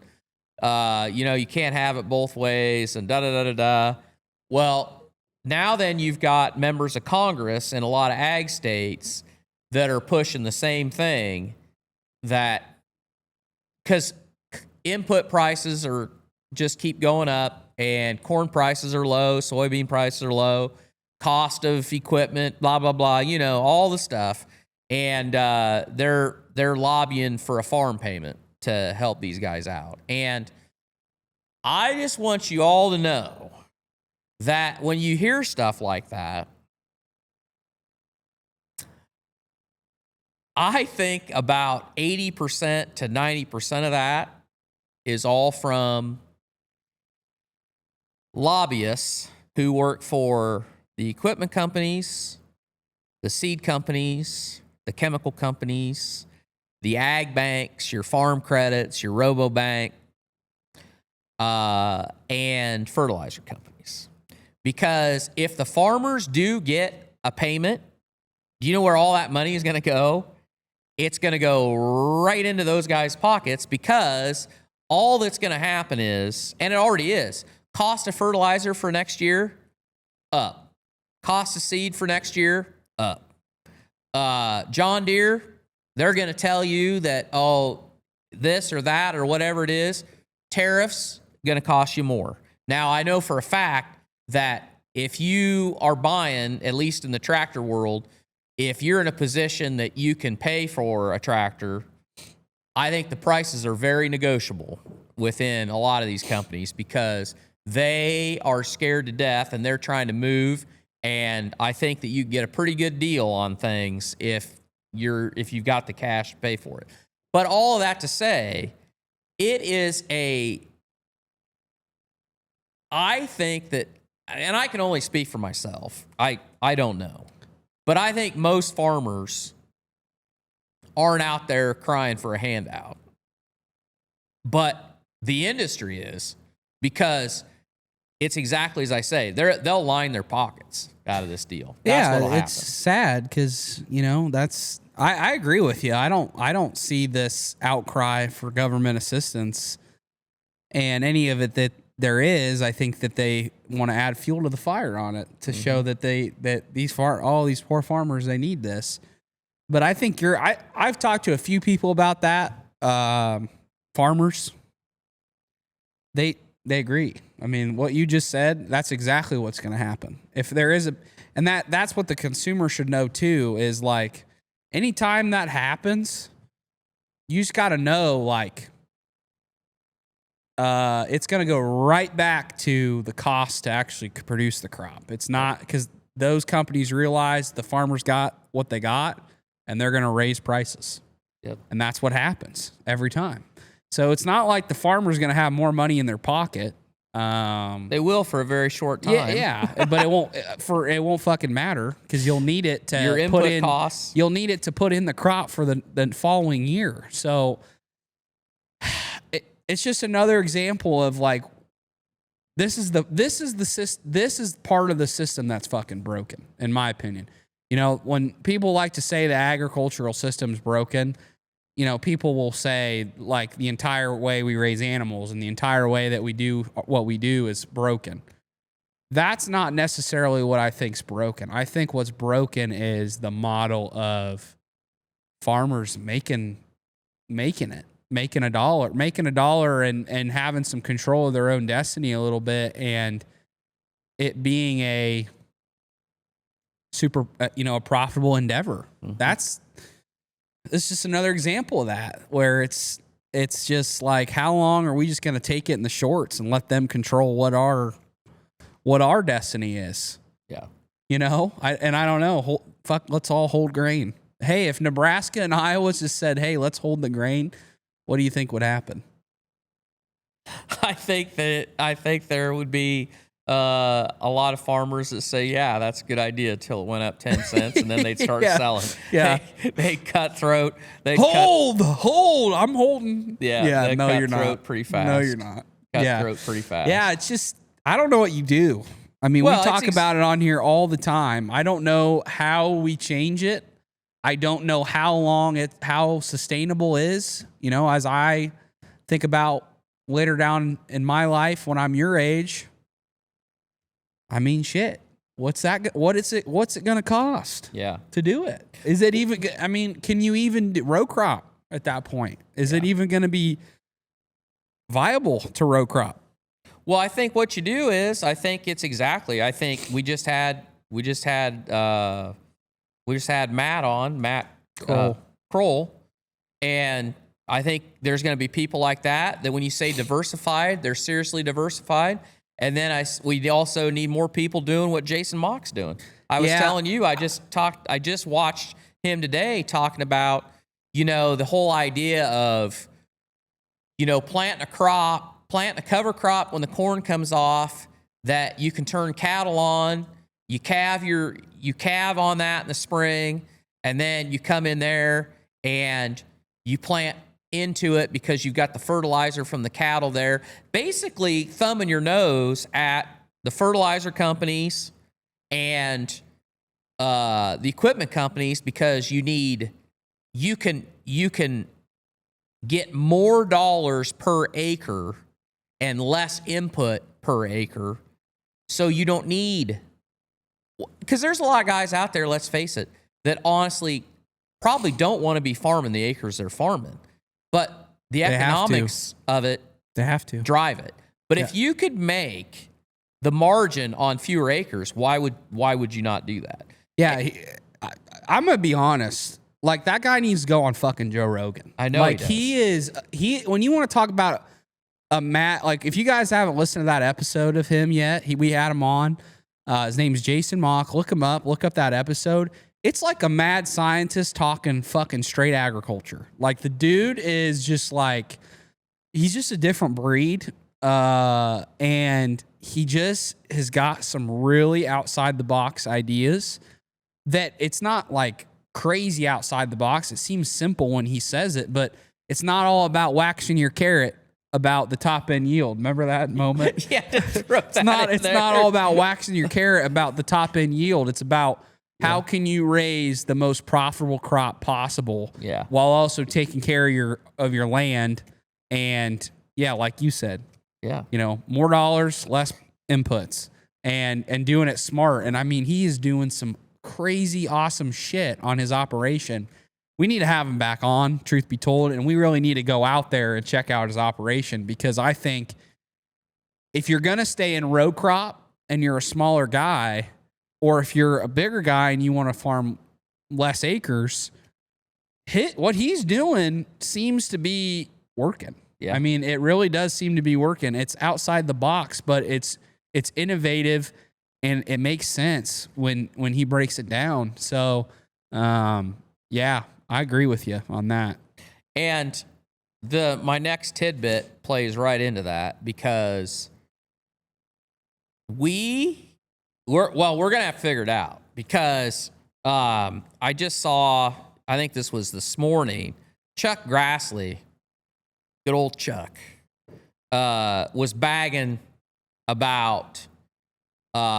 S3: you can't have it both ways and da-da-da-da-da. Well, now then you've got members of Congress in a lot of ag states that are pushing the same thing, that because input prices are just keep going up and corn prices are low, soybean prices are low, cost of equipment, blah, blah, blah, all the stuff. And they're lobbying for a farm payment to help these guys out. And I just want you all to know that when you hear stuff like that, I think about 80% to 90% of that is all from lobbyists who work for the equipment companies, the seed companies, the chemical companies, the ag banks, your farm credits, your robo-bank, and fertilizer companies. Because if the farmers do get a payment, do you know where all that money is going to go? It's going to go right into those guys' pockets, because all that's going to happen is, and it already is, cost of fertilizer for next year, up. Cost of seed for next year, up. John Deere, they're going to tell you that, this or that or whatever it is, tariffs going to cost you more. Now, I know for a fact that if you are buying, at least in the tractor world, if you're in a position that you can pay for a tractor, I think the prices are very negotiable within a lot of these companies, because they are scared to death and they're trying to move. And I think that you get a pretty good deal on things if you've got the cash to pay for it. But all of that to say, I think that, and I can only speak for myself, I don't know, but I think most farmers aren't out there crying for a handout. But the industry is, because it's exactly as I say. They'll line their pockets out of this deal. That's what'll
S2: it's sad because that's. I agree with you. I don't see this outcry for government assistance, and any of it that there is. I think that they want to add fuel to the fire on it to show that all these poor farmers, they need this. But I think I've talked to a few people about that. Farmers, they agree. I mean, what you just said, that's exactly what's going to happen. If there is and that's what the consumer should know too, is like, anytime that happens, you just got to know, it's going to go right back to the cost to actually produce the crop. It's not, because those companies realize the farmers got what they got, and they're going to raise prices.
S3: Yep.
S2: And that's what happens every time. So it's not like the farmer's going to have more money in their pocket.
S3: They will for a very short time.
S2: Yeah, but it won't fucking matter, because you'll need it to
S3: your input costs.
S2: You'll need it to put in the crop for the following year. So it's just another example of this is part of the system that's fucking broken, in my opinion. When people like to say the agricultural system's broken, people will say the entire way we raise animals and the entire way that we do what we do is broken. That's not necessarily what I think's broken. I think what's broken is the model of farmers making a dollar and having some control of their own destiny a little bit, and it being super, a profitable endeavor. It's just another example of that, where it's just like, how long are we just going to take it in the shorts and let them control what our destiny is?
S3: Yeah.
S2: I don't know. Let's all hold grain. Hey, if Nebraska and Iowa just said, hey, let's hold the grain, what do you think would happen?
S3: I think there would be a lot of farmers that say, yeah, that's a good idea, till it went up 10 cents, and then they'd start selling.
S2: Yeah.
S3: They cutthroat.
S2: Hold, I'm holding.
S3: Yeah.
S2: No, you're not.
S3: Pretty fast.
S2: No, you're not.
S3: Cutthroat pretty fast.
S2: Yeah, it's just, I don't know what you do. I mean, we talk about it on here all the time. I don't know how we change it. I don't know how sustainable is, as I think about later down in my life when I'm your age. I mean, shit. What's it going to cost?
S3: Yeah.
S2: To do it? Is it even, I mean, can you even row crop at that point? Is it even going to be viable to row crop?
S3: Well, I think what you do is, I think we just had Matt Kroll, and I think there's going to be people like that when you say diversified, they're seriously diversified. And then we also need more people doing what Jason Mock's doing. I was telling you, I just watched him today talking about, the whole idea of, planting a cover crop when the corn comes off that you can turn cattle on. You calve on that in the spring, and then you come in there and you plant into it because you've got the fertilizer from the cattle there. Basically thumbing your nose at the fertilizer companies and the equipment companies, because you can get more dollars per acre and less input per acre. So you don't need, because there's a lot of guys out there, let's face it, that honestly probably don't want to be farming the acres they're farming, but the economics of it,
S2: they have to
S3: drive it. But if you could make the margin on fewer acres, why would you not do that?
S2: Yeah, I'm gonna be honest. Like, that guy needs to go on fucking Joe Rogan.
S3: I know.
S2: Like, he when you want to talk about a Matt, like, if you guys haven't listened to that episode of him yet, we had him on. His name's Jason Mock. Look him up. Look up that episode. It's like a mad scientist talking fucking straight agriculture. Like, the dude is just like, he's just a different breed. And he just has got some really outside the box ideas that it's not like crazy outside the box. It seems simple when he says it, but it's not all about waxing your carrot about the top end yield. Remember that moment? It's not all about waxing your carrot about the top end yield. It's about how can you raise the most profitable crop possible while also taking care of your land. And like you said, more dollars, less inputs, and doing it smart. And I mean, he is doing some crazy awesome shit on his operation. We need to have him back on, truth be told, and we really need to go out there and check out his operation, because I think if you're going to stay in row crop and you're a smaller guy, or if you're a bigger guy and you want to farm less acres, what he's doing seems to be working. Yeah. I mean, it really does seem to be working. It's outside the box, but it's innovative, and it makes sense when he breaks it down. So, I agree with you on that.
S3: And my next tidbit plays right into that, because we're going to have to figure it out, because I just saw, I think this was this morning, Chuck Grassley, good old Chuck, was bagging about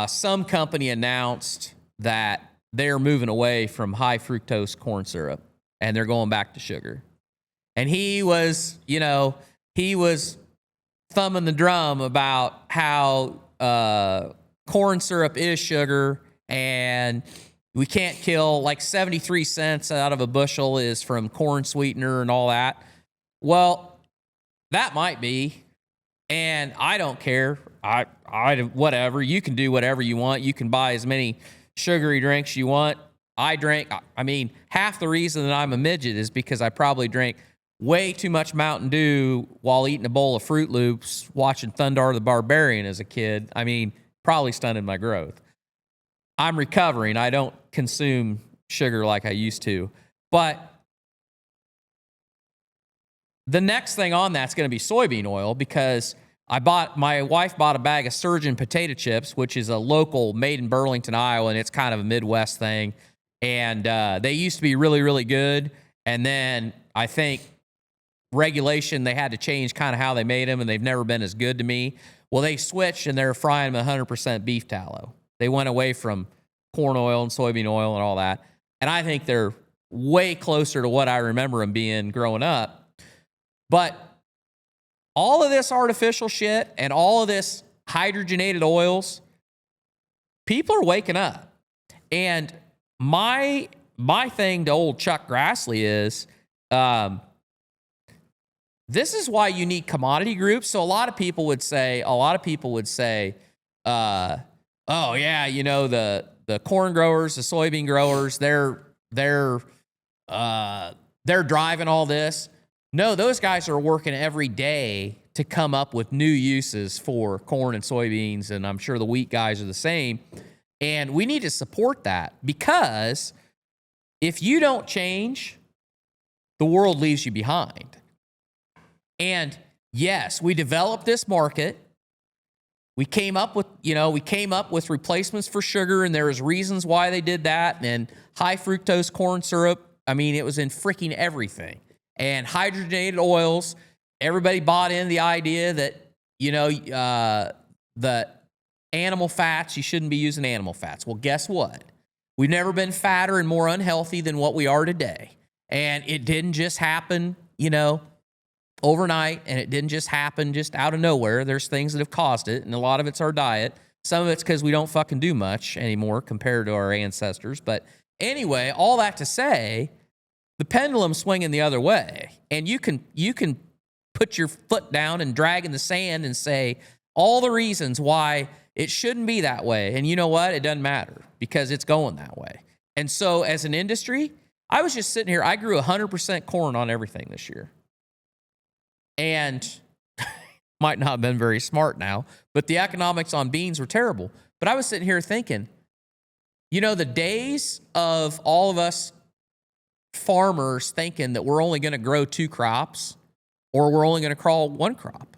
S3: some company announced that they're moving away from high fructose corn syrup and they're going back to sugar. And he was thumbing the drum about how corn syrup is sugar, and we can't kill, like 73 cents out of a bushel is from corn sweetener and all that. Well, that might be, and I don't care. I whatever. You can do whatever you want. You can buy as many sugary drinks you want. I mean, half the reason that I'm a midget is because I probably drank way too much Mountain Dew while eating a bowl of Fruit Loops, watching Thundar the Barbarian as a kid. I mean, probably stunted my growth. I'm recovering. I don't consume sugar like I used to. But the next thing on that's going to be soybean oil, because my wife bought a bag of Surgeon potato chips, which is a local made in Burlington, Iowa, and it's kind of a Midwest thing. And they used to be really, really good. And then I think regulation, they had to change kind of how they made them, and they've never been as good to me. Well, they switched, and they're frying them 100% beef tallow. They went away from corn oil and soybean oil and all that. And I think they're way closer to what I remember them being growing up. But all of this artificial shit and all of this hydrogenated oils, people are waking up. And my thing to old Chuck Grassley is, this is why you need commodity groups. So a lot of people would say, oh yeah, you know, the corn growers, the soybean growers, they're driving all this. No, those guys are working every day to come up with new uses for corn and soybeans, and I'm sure the wheat guys are the same. And we need to support that, because if you don't change, the world leaves you behind. And yes, we developed this market. We came up with replacements for sugar, and there was reasons why they did that. And high fructose corn syrup, I mean, it was in freaking everything. And hydrogenated oils, everybody bought in the idea that, the animal fats, you shouldn't be using animal fats. Well, guess what? We've never been fatter and more unhealthy than what we are today. And it didn't just happen, overnight, and it didn't just happen just out of nowhere. There's things that have caused it, and a lot of it's our diet. Some of it's because we don't fucking do much anymore compared to our ancestors. But anyway, all that to say, the pendulum's swinging the other way, and you can put your foot down and drag in the sand and say all the reasons why it shouldn't be that way. And you know what? It doesn't matter, because it's going that way. And so as an industry, I was just sitting here. I grew 100% corn on everything this year. And might not have been very smart now, but the economics on beans were terrible. But I was sitting here thinking, the days of all of us farmers thinking that we're only going to grow 2 crops or we're only going to grow 1 crop,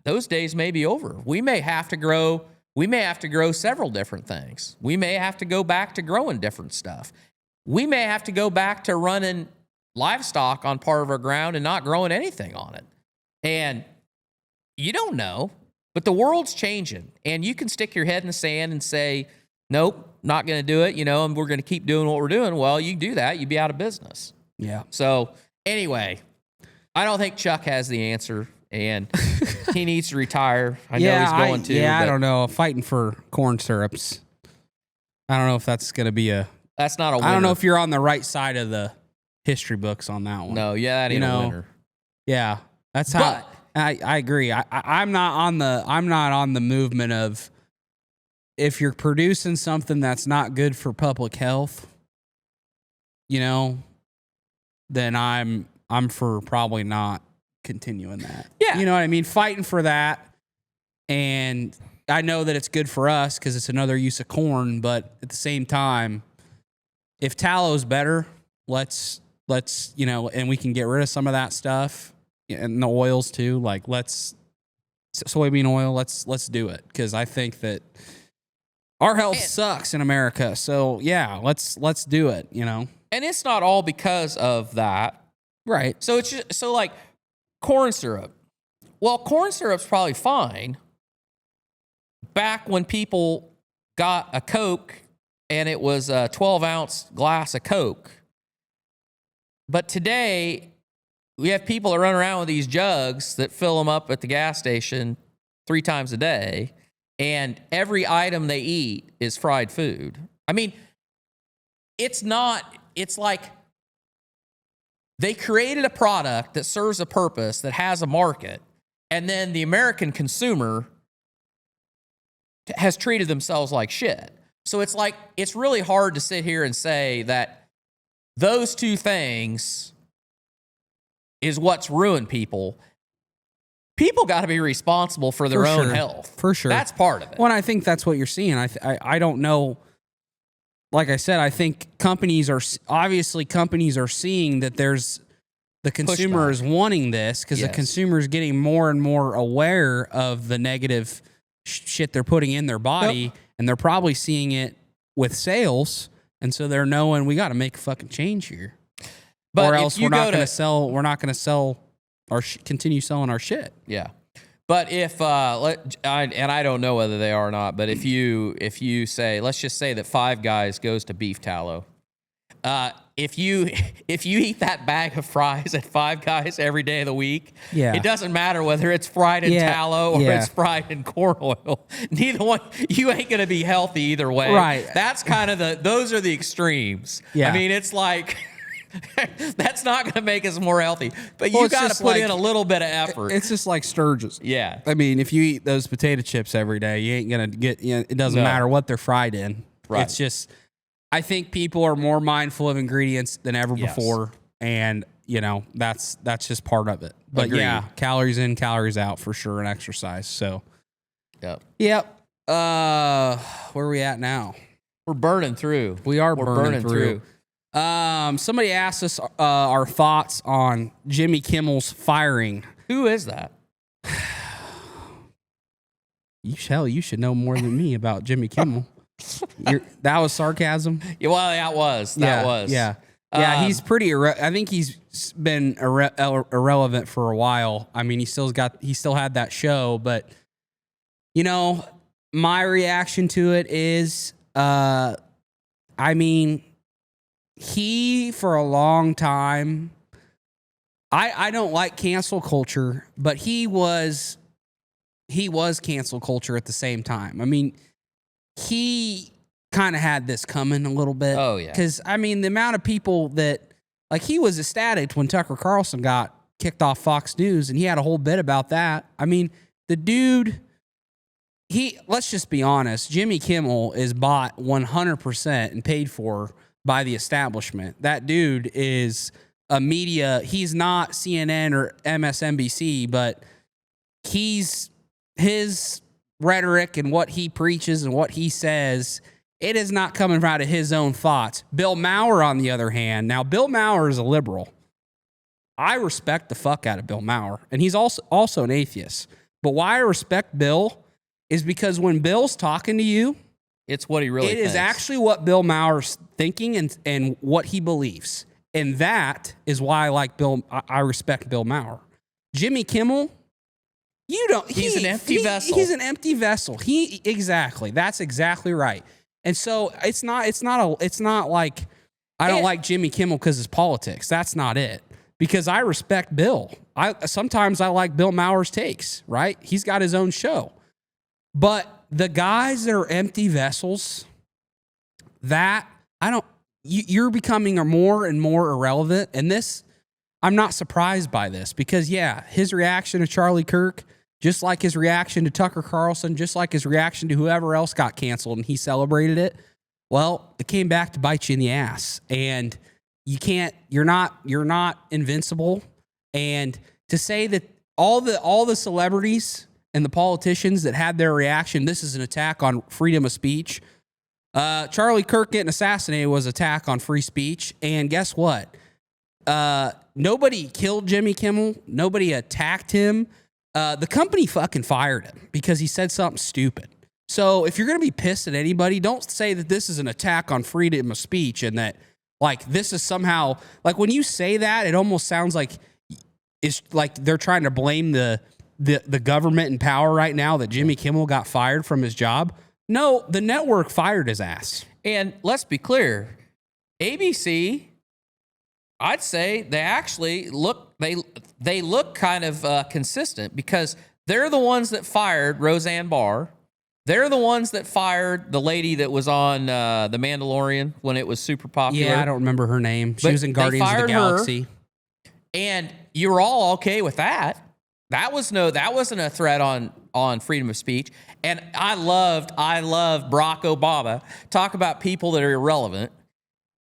S3: those days may be over. We may have to grow several different things. We may have to go back to growing different stuff. We may have to go back to running livestock on part of our ground and not growing anything on it. And you don't know, but the world's changing, and you can stick your head in the sand and say, nope, not going to do it, and we're going to keep doing what we're doing. Well, you do that, you'd be out of business.
S2: Yeah.
S3: So anyway, I don't think Chuck has the answer, and he needs to retire. I know he's going to.
S2: Yeah, I don't know. Fighting for corn syrups. I don't know if that's going to be
S3: that's not a winner.
S2: I don't know if you're on the right side of the history books on that one.
S3: No, yeah, that ain't a winner.
S2: Yeah, that's how. I agree. I'm not on the movement of, if you're producing something that's not good for public health, then I'm for probably not continuing that.
S3: Yeah,
S2: you know what I mean. Fighting for that, and I know that it's good for us because it's another use of corn. But at the same time, if tallow's better, let's and we can get rid of some of that stuff and the oils too. Like soybean oil. Let's do it, because I think that our health sucks in America. So yeah, let's do it. And
S3: it's not all because of that,
S2: right?
S3: So it's just, like corn syrup. Well, corn syrup's probably fine back when people got a Coke and it was a 12-ounce glass of Coke. But today, we have people that run around with these jugs that fill them up at the gas station 3 times a day, and every item they eat is fried food. I mean, it's like they created a product that serves a purpose, that has a market, and then the American consumer has treated themselves like shit. So it's like, it's really hard to sit here and say that those two things is what's ruined people. People got to be responsible for their own health.
S2: For sure.
S3: That's part of it.
S2: Well, I think that's what you're seeing. I don't know. Like I said, I think companies are seeing that there's the consumer is wanting this because the consumer is getting more and more aware of the negative shit they're putting in their body, and they're probably seeing it with sales, and so they're knowing we got to make a fucking change here, or else we're not going to sell. We're not going to sell or continue selling our shit. Yeah.
S3: But if I don't know whether they are or not, but if you say, let's just say that Five Guys goes to beef tallow, if you eat that bag of fries at Five Guys every day of the week, it doesn't matter whether it's fried in tallow or it's fried in corn oil. Neither one, you ain't gonna be healthy either way.
S2: Right.
S3: That's kind of those are the extremes. Yeah. I mean, it's like. That's not going to make us more healthy, but you got to put in a little bit of effort.
S2: It's just like Sturgis.
S3: Yeah.
S2: I mean, if you eat those potato chips every day, you ain't going to get, it doesn't matter what they're fried in. Right. It's just, I think people are more mindful of ingredients than ever before. And, that's just part of it. But yeah, calories in, calories out for sure, and exercise. So, Yep. Where are we at now?
S3: We're burning through.
S2: We're burning through. Somebody asked us our thoughts on Jimmy Kimmel's firing.
S3: Who is that?
S2: You should know more than me about Jimmy Kimmel. That was sarcasm.
S3: Yeah, well, that was.
S2: Yeah, he's pretty. I think he's been irrelevant for a while. I mean, he still had that show, but my reaction to it is, he, for a long time, I don't like cancel culture, but he was cancel culture at the same time. I mean, he kind of had this coming a little bit.
S3: Oh, yeah.
S2: Because, the amount of people that, he was ecstatic when Tucker Carlson got kicked off Fox News, and he had a whole bit about that. I mean, the dude, let's just be honest, Jimmy Kimmel is bought 100% and paid for by the establishment. That dude is a media. He's not CNN or MSNBC, but his rhetoric and what he preaches and what he says, it is not coming out of his own thoughts. Bill Maher, on the other hand, now Bill Maher is a liberal. I respect the fuck out of Bill Maher, and he's also an atheist. But why I respect Bill is because when Bill's talking to you,
S3: it's what he really thinks.
S2: It is actually what Bill Maher's thinking and what he believes. And that is why I like Bill. I respect Bill Maher. Jimmy Kimmel,
S3: he's an empty vessel.
S2: He's an empty vessel. Exactly. That's exactly right. And so it's not like I don't like Jimmy Kimmel because it's politics. That's not it. Because I respect Bill. Sometimes I like Bill Maher's takes, right? He's got his own show. But the guys that are empty vessels, you're becoming more and more irrelevant. And this, I'm not surprised by this because, his reaction to Charlie Kirk, just like his reaction to Tucker Carlson, just like his reaction to whoever else got canceled and he celebrated it, well, it came back to bite you in the ass. And you're not invincible. And to say that all the celebrities and the politicians that had their reaction, this is an attack on freedom of speech. Charlie Kirk getting assassinated was an attack on free speech. And guess what? Nobody killed Jimmy Kimmel. Nobody attacked him. The company fucking fired him because he said something stupid. So if you're going to be pissed at anybody, don't say that this is an attack on freedom of speech and that this is somehow, when you say that, it almost sounds like it's like they're trying to blame the government in power right now that Jimmy Kimmel got fired from his job. No, the network fired his ass.
S3: And let's be clear, ABC, I'd say they actually look kind of consistent because they're the ones that fired Roseanne Barr. They're the ones that fired the lady that was on The Mandalorian when it was super popular.
S2: Yeah, I don't remember her name. She was in Guardians of the Galaxy.
S3: Her, and you were all okay with that. That wasn't a threat on on freedom of speech. And I love Barack Obama. Talk about people that are irrelevant.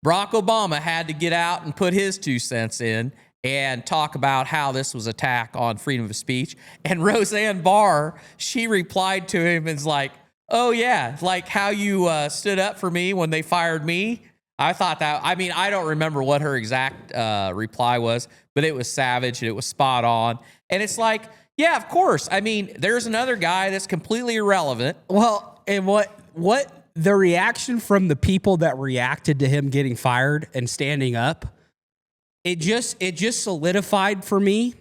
S3: Barack Obama had to get out and put his 2 cents in and talk about how this was attack on freedom of speech. And Roseanne Barr, she replied to him and was like, oh yeah, like how you stood up for me when they fired me. I thought that, I mean, I don't remember what her exact reply was, but it was savage and it was spot on. And it's like, yeah, of course. I mean, there's another guy that's completely irrelevant.
S2: Well, and what the reaction from the people that reacted to him getting fired and standing up, it just solidified for me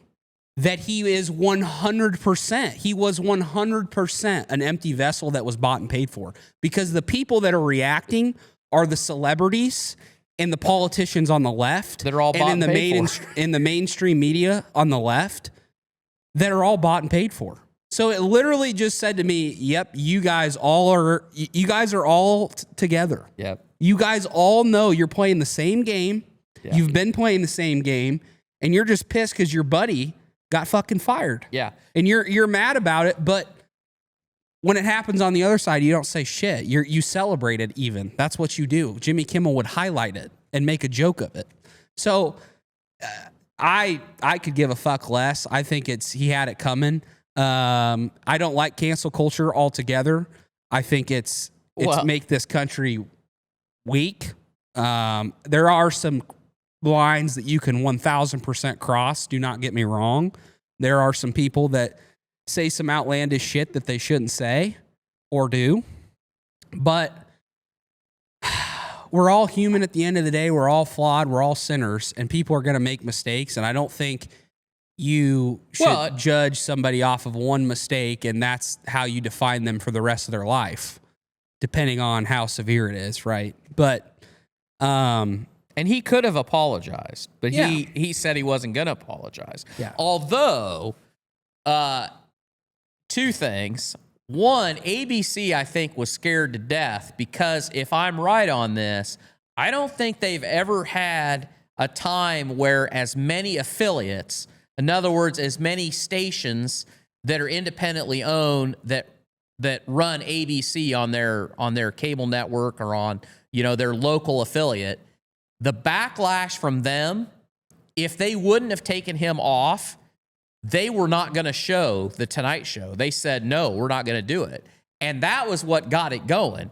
S2: that he is 100%. He was 100% an empty vessel that was bought and paid for, because the people that are reacting are the celebrities and the politicians on the left
S3: that are all bought and paid for.
S2: In the mainstream media on the left that are all bought and paid for. So it literally just said to me, yep, you guys are all together.
S3: Yep.
S2: You guys all know you're playing the same game.
S3: Yeah.
S2: You've been playing the same game, and you're just pissed because your buddy got fucking fired.
S3: Yeah.
S2: And you're mad about it, but when it happens on the other side, you don't say shit. You celebrate it even. That's what you do. Jimmy Kimmel would highlight it and make a joke of it. So I could give a fuck less. I think he had it coming. I don't like cancel culture altogether. I think it's make this country weak. There are some lines that you can 1,000% cross. Do not get me wrong. There are some people that say some outlandish shit that they shouldn't say or do. But we're all human at the end of the day. We're all flawed. We're all sinners, and people are going to make mistakes. And I don't think you should judge somebody off of one mistake and that's how you define them for the rest of their life, depending on how severe it is, right? But
S3: and he could have apologized, but he said he wasn't going to apologize.
S2: Yeah.
S3: Although, 2 things. One, ABC, I think, was scared to death because if I'm right on this, I don't think they've ever had a time where as many affiliates, in other words, as many stations that are independently owned that run ABC on their cable network or on, their local affiliate, the backlash from them, if they wouldn't have taken him off, they were not going to show The Tonight Show. They said, no, we're not going to do it. And that was what got it going.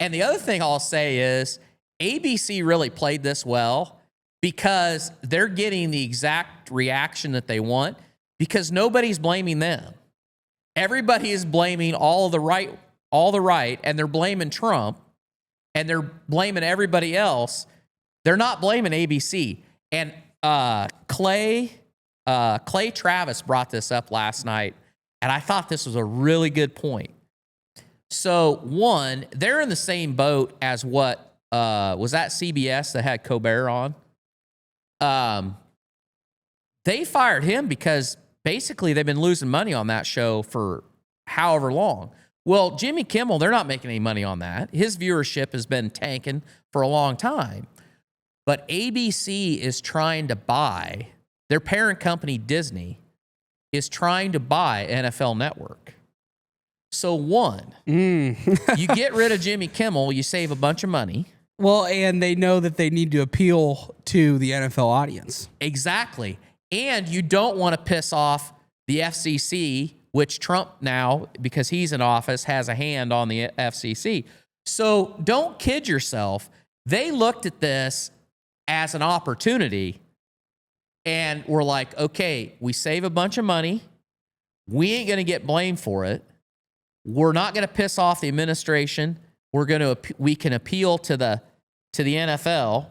S3: And the other thing I'll say is ABC really played this well because they're getting the exact reaction that they want because nobody's blaming them. Everybody is blaming all the right, and they're blaming Trump, and they're blaming everybody else. They're not blaming ABC. And Clay Travis brought this up last night, and I thought this was a really good point. So, one, they're in the same boat as what was that CBS that had Colbert on? They fired him because basically they've been losing money on that show for however long. Well, Jimmy Kimmel, they're not making any money on that. His viewership has been tanking for a long time. But ABC is trying to buy, their parent company, Disney, is trying to buy NFL Network. So one, you get rid of Jimmy Kimmel, you save a bunch of money.
S2: Well, and they know that they need to appeal to the NFL audience.
S3: Exactly. And you don't want to piss off the FCC, which Trump now, because he's in office, has a hand on the FCC. So don't kid yourself. They looked at this as an opportunity and were like, okay, we save a bunch of money. We ain't going to get blamed for it. We're not going to piss off the administration. We can appeal to the NFL,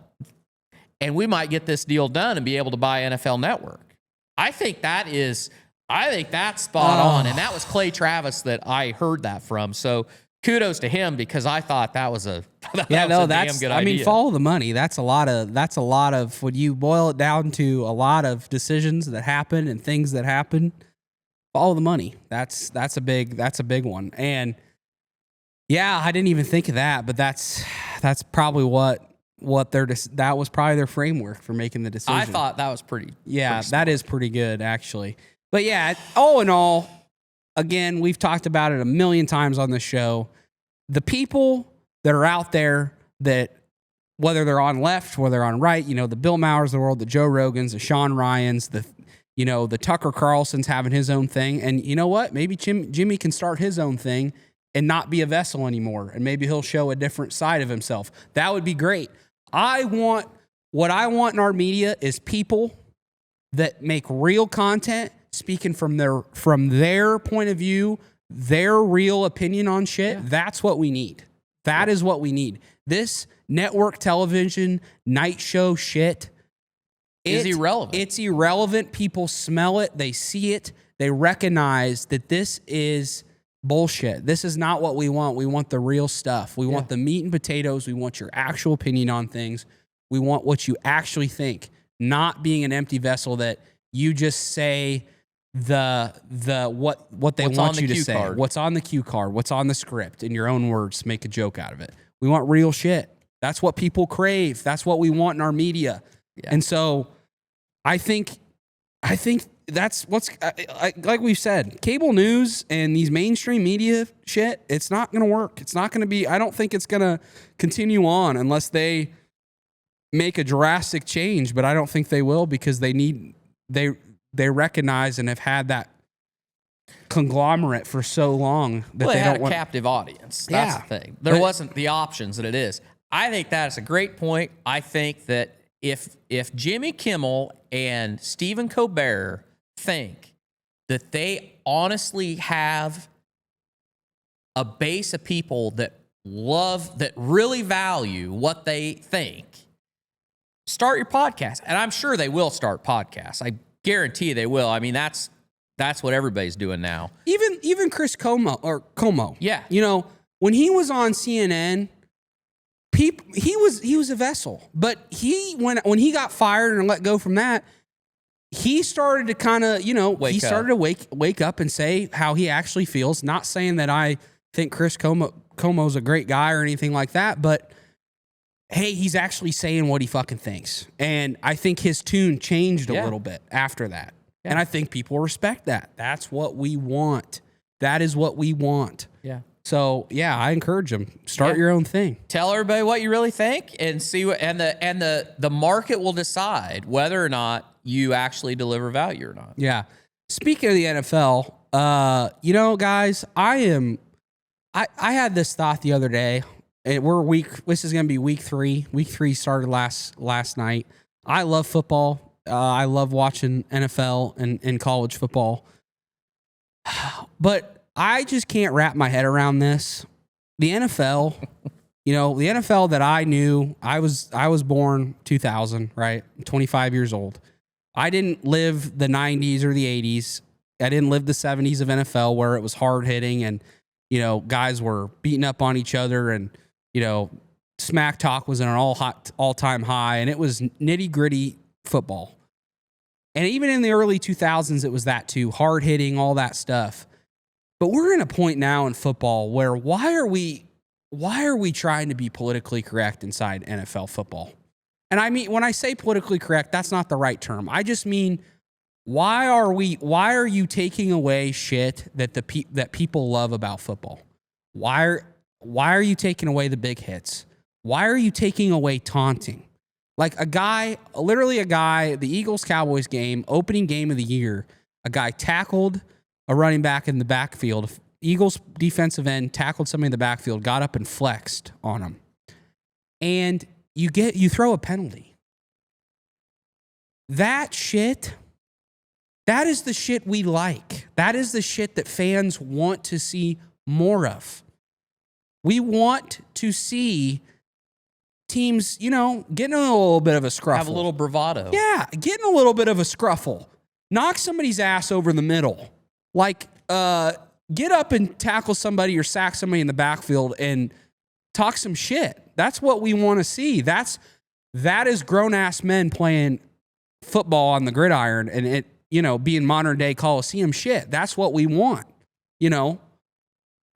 S3: and we might get this deal done and be able to buy NFL Network. I think that's spot on. And that was Clay Travis that I heard that from. So kudos to him because I thought that was a damn good idea.
S2: I mean, follow the money. That's a lot of when you boil it down to a lot of decisions that happen and things that happen. Follow the money. That's a big one. And yeah, I didn't even think of that, but that's probably that was probably their framework for making the decision.
S3: I thought that was pretty.
S2: Yeah, that is pretty good actually. But yeah, all in all, again, we've talked about it a million times on this show. The people that are out there that, whether they're on left, whether they're on right, the Bill Maher's of the world, the Joe Rogans, the Sean Ryans, the Tucker Carlson's having his own thing. And you know what? Maybe Jimmy can start his own thing and not be a vessel anymore. And maybe he'll show a different side of himself. That would be great. What I want in our media is people that make real content, speaking from their point of view, their real opinion on shit. Yeah. That's what we need. That is what we need. This network television, night show shit
S3: is irrelevant.
S2: It's irrelevant. People smell it. They see it. They recognize that this is bullshit. This is not what we want. We want the real stuff. We want the meat and potatoes. We want your actual opinion on things. We want what you actually think, not being an empty vessel that you just say what they want you to say. Card. What's on the cue card, what's on the script, in your own words, make a joke out of it. We want real shit. That's what people crave. That's what we want in our media. Yeah. And so I think that's what's like we've said, cable news and these mainstream media shit, it's not going to work. It's not going to be, I don't think it's going to continue on unless they make a drastic change, but I don't think they will, because they recognize and have had that conglomerate for so long that they
S3: had
S2: don't
S3: a captive audience. That's the thing. There wasn't the options that it is. I think that's a great point. I think that if Jimmy Kimmel and Stephen Colbert think that they honestly have a base of people that really value what they think, start your podcast. And I'm sure they will start podcasts. I guarantee you they will. I mean, that's what everybody's doing now.
S2: Even Chris Como.
S3: Yeah.
S2: When he was on CNN, he was a vessel. But when he got fired and let go from that, he started to kind of, wake up and say how he actually feels. Not saying that I think Chris Como's a great guy or anything like that, but hey, he's actually saying what he fucking thinks. And I think his tune changed a little bit after that. Yeah. And I think people respect that. That's what we want. That is what we want.
S3: Yeah.
S2: So, I encourage them. Start your own thing.
S3: Tell everybody what you really think and see what, and the market will decide whether or not you actually deliver value or not.
S2: Yeah. Speaking of the NFL, guys, I had this thought the other day. This is going to be week 3. Week 3 started last night. I love football. I love watching NFL and college football. But I just can't wrap my head around this. The NFL, the NFL that I knew, I was born 2000, right? I'm 25 years old. I didn't live the 90s or the 80s. I didn't live the 70s of NFL where it was hard hitting and, guys were beating up on each other and, smack talk was in an all-time high, and it was nitty-gritty football. And even in the early 2000s, it was that too, hard hitting, all that stuff. But we're in a point now in football where why are we trying to be politically correct inside NFL football? And I mean, when I say politically correct, that's not the right term. I just mean, why are you taking away shit that people love about football? Why are you taking away the big hits? Why are you taking away taunting? Like the Eagles-Cowboys game, opening game of the year, a guy tackled a running back in the backfield. Eagles defensive end tackled somebody in the backfield, got up and flexed on him. And you throw a penalty. That is the shit we like. That is the shit that fans want to see more of. We want to see teams, getting a little bit of a scruffle.
S3: Have a little bravado.
S2: Yeah, getting a little bit of a scruffle. Knock somebody's ass over the middle. Like, get up and tackle somebody or sack somebody in the backfield and talk some shit. That's what we want to see. That is grown-ass men playing football on the gridiron and it, being modern-day Coliseum shit. That's what we want,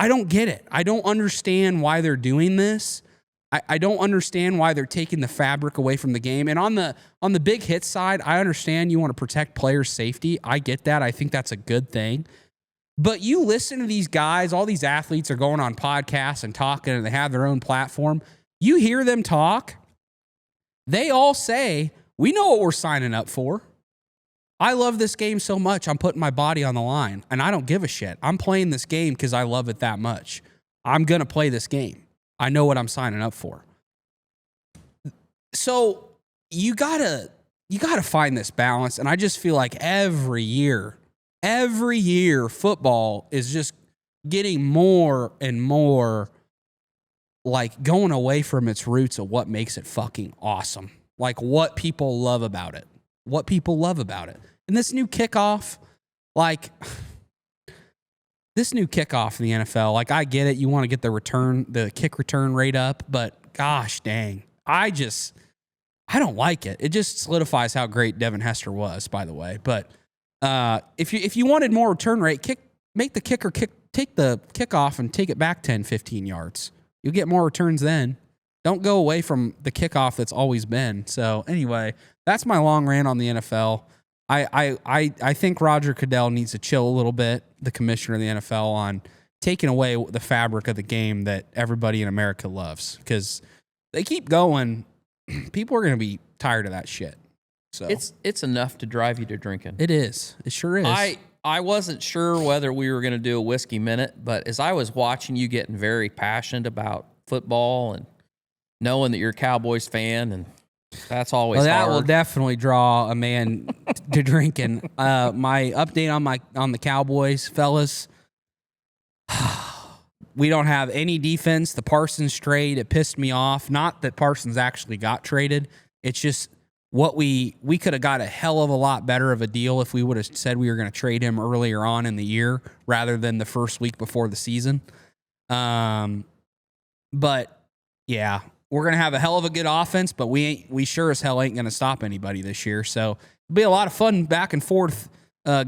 S2: I don't get it. I don't understand why they're doing this. I don't understand why they're taking the fabric away from the game. And on the big hit side, I understand you want to protect players' safety. I get that. I think that's a good thing. But you listen to these guys, all these athletes are going on podcasts and talking, and they have their own platform. You hear them talk, they all say, we know what we're signing up for. I love this game so much, I'm putting my body on the line, and I don't give a shit. I'm playing this game because I love it that much. I'm going to play this game. I know what I'm signing up for. So you gotta find this balance, and I just feel like every year, football is just getting more and more like going away from its roots of what makes it fucking awesome. Like what people love about it. And this new kickoff, like this new kickoff in the NFL, like I get it. You want to get the kick return rate up, but gosh dang, I don't like it. It just solidifies how great Devin Hester was, by the way. But if you wanted more return rate, take the kickoff and take it back 10, 15 yards. You'll get more returns then. Don't go away from the kickoff that's always been. So anyway, that's my long rant on the NFL. I think Roger Goodell needs to chill a little bit, the commissioner of the NFL, on taking away the fabric of the game that everybody in America loves. Because they keep going, people are going to be tired of that shit. So
S3: it's enough to drive you to drinking.
S2: It is. It sure is.
S3: I wasn't sure whether we were going to do a whiskey minute, but as I was watching you getting very passionate about football and knowing that you're a Cowboys fan, and that's always
S2: that
S3: hard.
S2: will definitely draw a man to drinking. My update on the Cowboys, fellas. We don't have any defense. The Parsons trade, it pissed me off. Not that Parsons actually got traded. It's just what we could have got a hell of a lot better of a deal if we would have said we were going to trade him earlier on in the year rather than the first week before the season. But yeah, we're going to have a hell of a good offense, but we sure as hell ain't going to stop anybody this year. So it'll be a lot of fun back and forth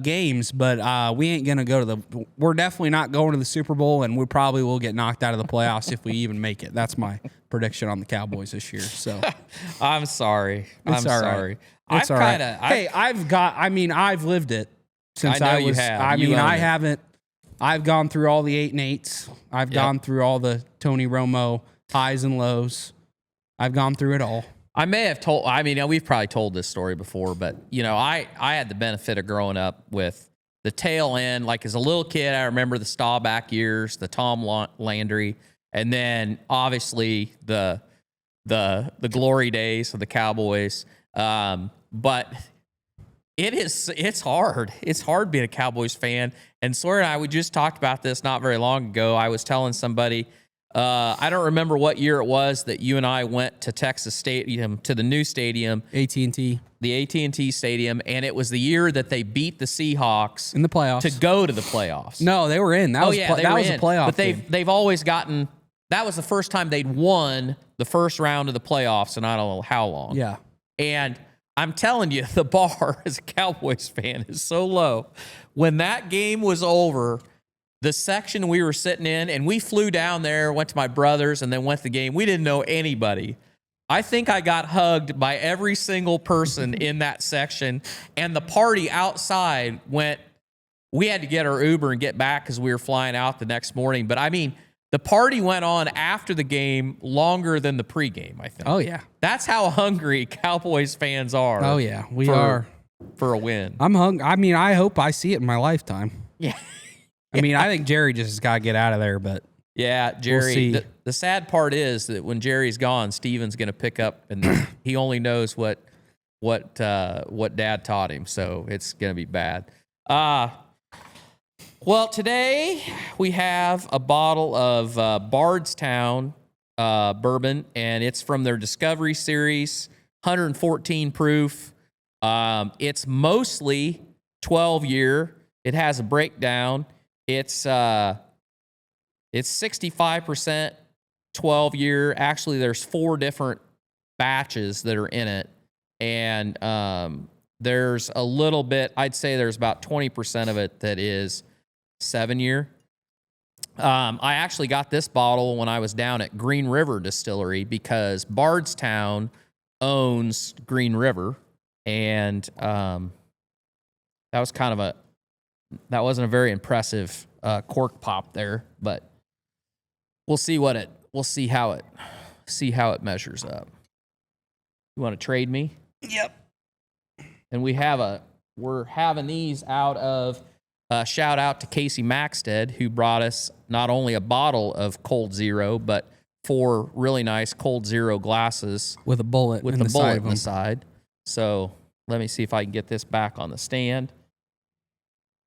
S2: games, but we ain't going to go to we're definitely not going to the Super Bowl, and we probably will get knocked out of the playoffs if we even make it. That's my prediction on the Cowboys this year. So
S3: I'm sorry.
S2: It's
S3: I'm
S2: all
S3: sorry.
S2: Right. It's all right. Hey, I've lived it since
S3: I know
S2: I was.
S3: you have.
S2: I
S3: You
S2: mean,
S3: own
S2: I
S3: it.
S2: haven't. I've gone through all the 8 and 8s. I've gone through all the Tony Romo highs and lows. I've gone through it all.
S3: I may have told, I mean, we've probably told this story before, but, you know, I had the benefit of growing up with the tail end. Like as a little kid, I remember the Staubach years, the Tom Landry, and then obviously the glory days of the Cowboys. But it's hard. It's hard being a Cowboys fan. And Sawyer and I, we just talked about this not very long ago. I was telling somebody, I don't remember what year it was that you and I went to Texas Stadium, to the new stadium.
S2: AT&T.
S3: The AT&T Stadium, and it was the year that they beat the Seahawks
S2: In the playoffs.
S3: to go to the playoffs.
S2: No, they were in. That was
S3: they
S2: that
S3: were
S2: was a
S3: in.
S2: playoff
S3: But
S2: game.
S3: they've always gotten, that was the first time they'd won the first round of the playoffs in I don't know how long.
S2: Yeah.
S3: And I'm telling you, the bar as a Cowboys fan is so low. When that game was over, the section we were sitting in, and we flew down there, went to my brother's, and then went to the game. We didn't know anybody. I think I got hugged by every single person in that section, and the party outside went, we had to get our Uber and get back because we were flying out the next morning. But, I mean, the party went on after the game longer than the pregame, I think.
S2: Oh, yeah.
S3: That's how hungry Cowboys fans are.
S2: Oh, yeah. We are.
S3: For a win.
S2: I'm hungry. I mean, I hope I see it in my lifetime.
S3: Yeah.
S2: I mean, I think Jerry just has got to get out of there, but
S3: yeah, Jerry.
S2: see.
S3: The sad part is that when Jerry's gone, Steven's going to pick up, and he only knows what Dad taught him, so it's going to be bad. Well, today we have a bottle of Bardstown bourbon, and it's from their Discovery Series, 114 proof. It's mostly 12-year. It has a breakdown. It's 65% 12-year. Actually, there's 4 different batches that are in it, and there's a little bit. I'd say there's about 20% of it that is 7-year. I actually got this bottle when I was down at Green River Distillery because Bardstown owns Green River, and that was kind of That wasn't a very impressive cork pop there, but we'll see how it measures up. You want to trade me?
S2: Yep.
S3: And we're having these out of shout out to Casey Maxted, who brought us not only a bottle of Cold Zero, but 4 really nice Cold Zero glasses
S2: With a bullet
S3: with
S2: in
S3: the
S2: the
S3: bullet
S2: side
S3: in
S2: of
S3: the
S2: them.
S3: side. So let me see if I can get this back on the stand.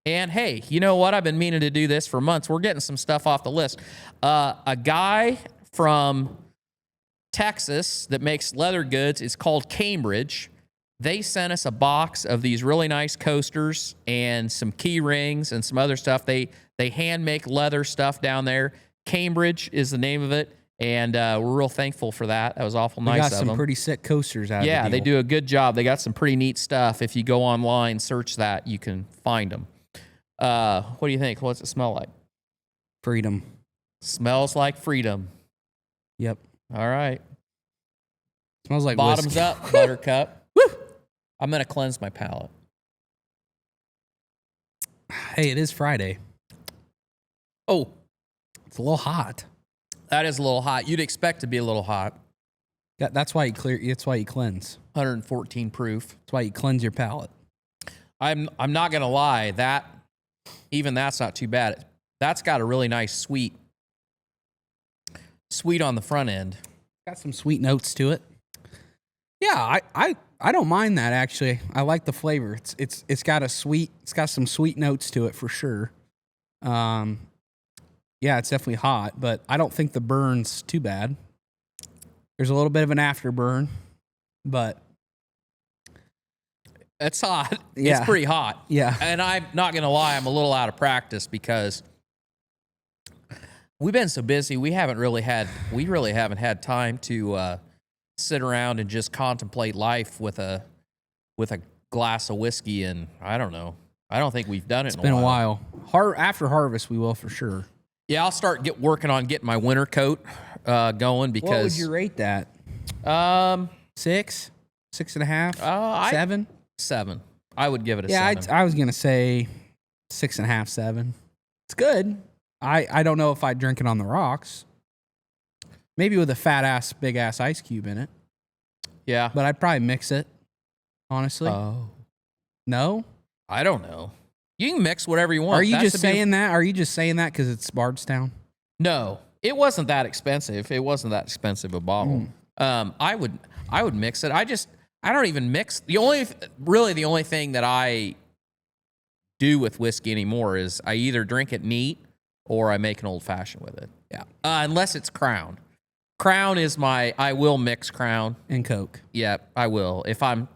S3: And hey, you know what? I've been meaning to do this for months. We're getting some stuff off the list. A guy from Texas that makes leather goods is called Cambridge. They sent us a box of these really nice coasters and some key rings and some other stuff. They hand make leather stuff down there. Cambridge is the name of it, and we're real thankful for that. That was awful nice
S2: They
S3: of
S2: got
S3: them.
S2: some pretty sick coasters out of
S3: Yeah,
S2: the
S3: they
S2: deal.
S3: do a good job. They got some pretty neat stuff. If you go online, search that, you can find them. What do you think? What's it smell like?
S2: Freedom.
S3: Smells like freedom.
S2: Yep.
S3: All right.
S2: Smells like
S3: Bottoms
S2: whiskey.
S3: up, buttercup. Woo! I'm going to cleanse my palate.
S2: Hey, it is Friday.
S3: Oh,
S2: It's a little hot.
S3: that is a little hot. You'd expect to be a little hot.
S2: That's why you That's why you cleanse.
S3: 114 proof.
S2: That's why you cleanse your palate.
S3: I'm not going to lie. That's not too bad. That's got a really nice sweet on the front end.
S2: Got some sweet notes to it. Yeah, I don't mind that actually. I like the flavor. It's got some sweet notes to it for sure. Yeah, it's definitely hot, but I don't think the burn's too bad. There's a little bit of an afterburn, but
S3: It's hot.
S2: Yeah.
S3: It's pretty hot.
S2: yeah.
S3: And I'm not going to lie, I'm a little out of practice because we've been so busy. We really haven't had time to sit around and just contemplate life with a glass of whiskey. And I don't know. I don't think we've done it
S2: It's
S3: in
S2: been
S3: a while.
S2: After harvest, we will for sure.
S3: Yeah, I'll start working on getting my winter coat going because.
S2: What would you rate that? 6, 6.5, 7?
S3: 7. I would give it a
S2: Yeah,
S3: 7.
S2: I was gonna say 6.5, 7. It's good. I don't know if I'd drink it on the rocks. Maybe with a fat ass, big ass ice cube in it.
S3: Yeah.
S2: But I'd probably mix it. Honestly,
S3: Oh.
S2: no.
S3: I don't know. You can mix whatever you want.
S2: Are you
S3: That's
S2: just
S3: the beauty-
S2: saying that? Are you just saying that because it's Bardstown?
S3: No, it wasn't that expensive. It wasn't that expensive a bottle. I would mix it. I don't even mix. The only thing that I do with whiskey anymore is I either drink it neat or I make an old fashioned with it.
S2: Yeah.
S3: Unless it's Crown. Crown is I will mix Crown.
S2: And Coke.
S3: Yeah, I will. If I'm,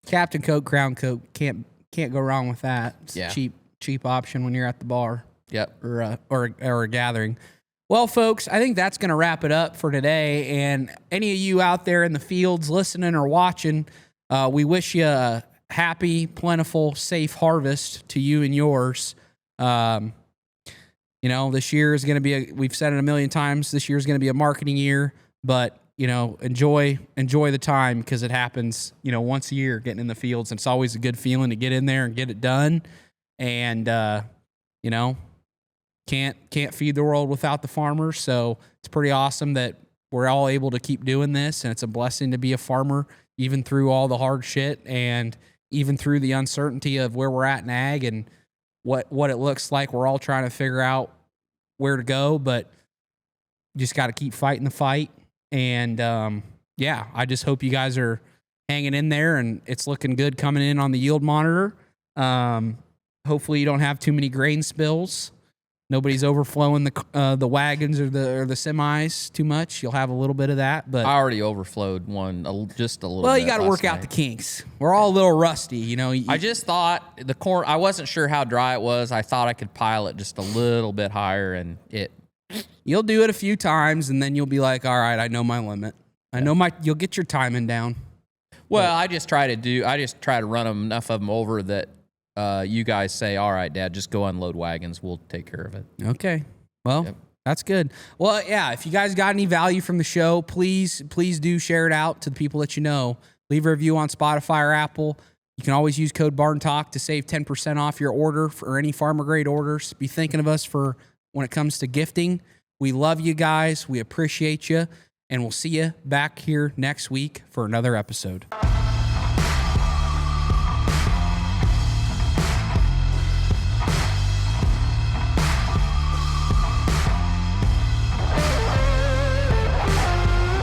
S2: Captain Coke, Crown Coke. Can't go wrong with that. It's
S3: Yeah.
S2: a cheap option when you're at the bar.
S3: Yep.
S2: or a gathering. Well, folks, I think that's going to wrap it up for today. And any of you out there in the fields listening or watching, we wish you a happy, plentiful, safe harvest to you and yours. This year is going to be we've said it a million times, this year is going to be a marketing year, but enjoy the time because it happens, once a year getting in the fields. And it's always a good feeling to get in there and get it done. And, can't feed the world without the farmers. So it's pretty awesome that we're all able to keep doing this. And it's a blessing to be a farmer, even through all the hard shit and even through the uncertainty of where we're at in ag and what it looks like. We're all trying to figure out where to go, but you just got to keep fighting the fight. And I just hope you guys are hanging in there and it's looking good coming in on the yield monitor. Hopefully you don't have too many grain spills. Nobody's overflowing the wagons or the semis too much. You'll have a little bit of that, but
S3: I already overflowed one just a little.
S2: well,
S3: bit
S2: you got to
S3: last
S2: work out
S3: night.
S2: the kinks. We're all a little rusty,
S3: I just thought the corn. I wasn't sure how dry it was. I thought I could pile it just a little bit higher, and it.
S2: You'll do it a few times, and then you'll be like, "All right, I know my limit. You'll get your timing down."
S3: Well, I just try to run enough of them over that you guys say, "All right, Dad, just go unload wagons. We'll take care of it."
S2: Okay. Well,
S3: Yep.
S2: that's good. Well, yeah, if you guys got any value from the show, please do share it out to the people that you know. Leave a review on Spotify or Apple. You can always use code Barn Talk to save 10% off your order for any farmer grade orders. Be thinking of us for when it comes to gifting. We love you guys. We appreciate you. And we'll see you back here next week for another episode.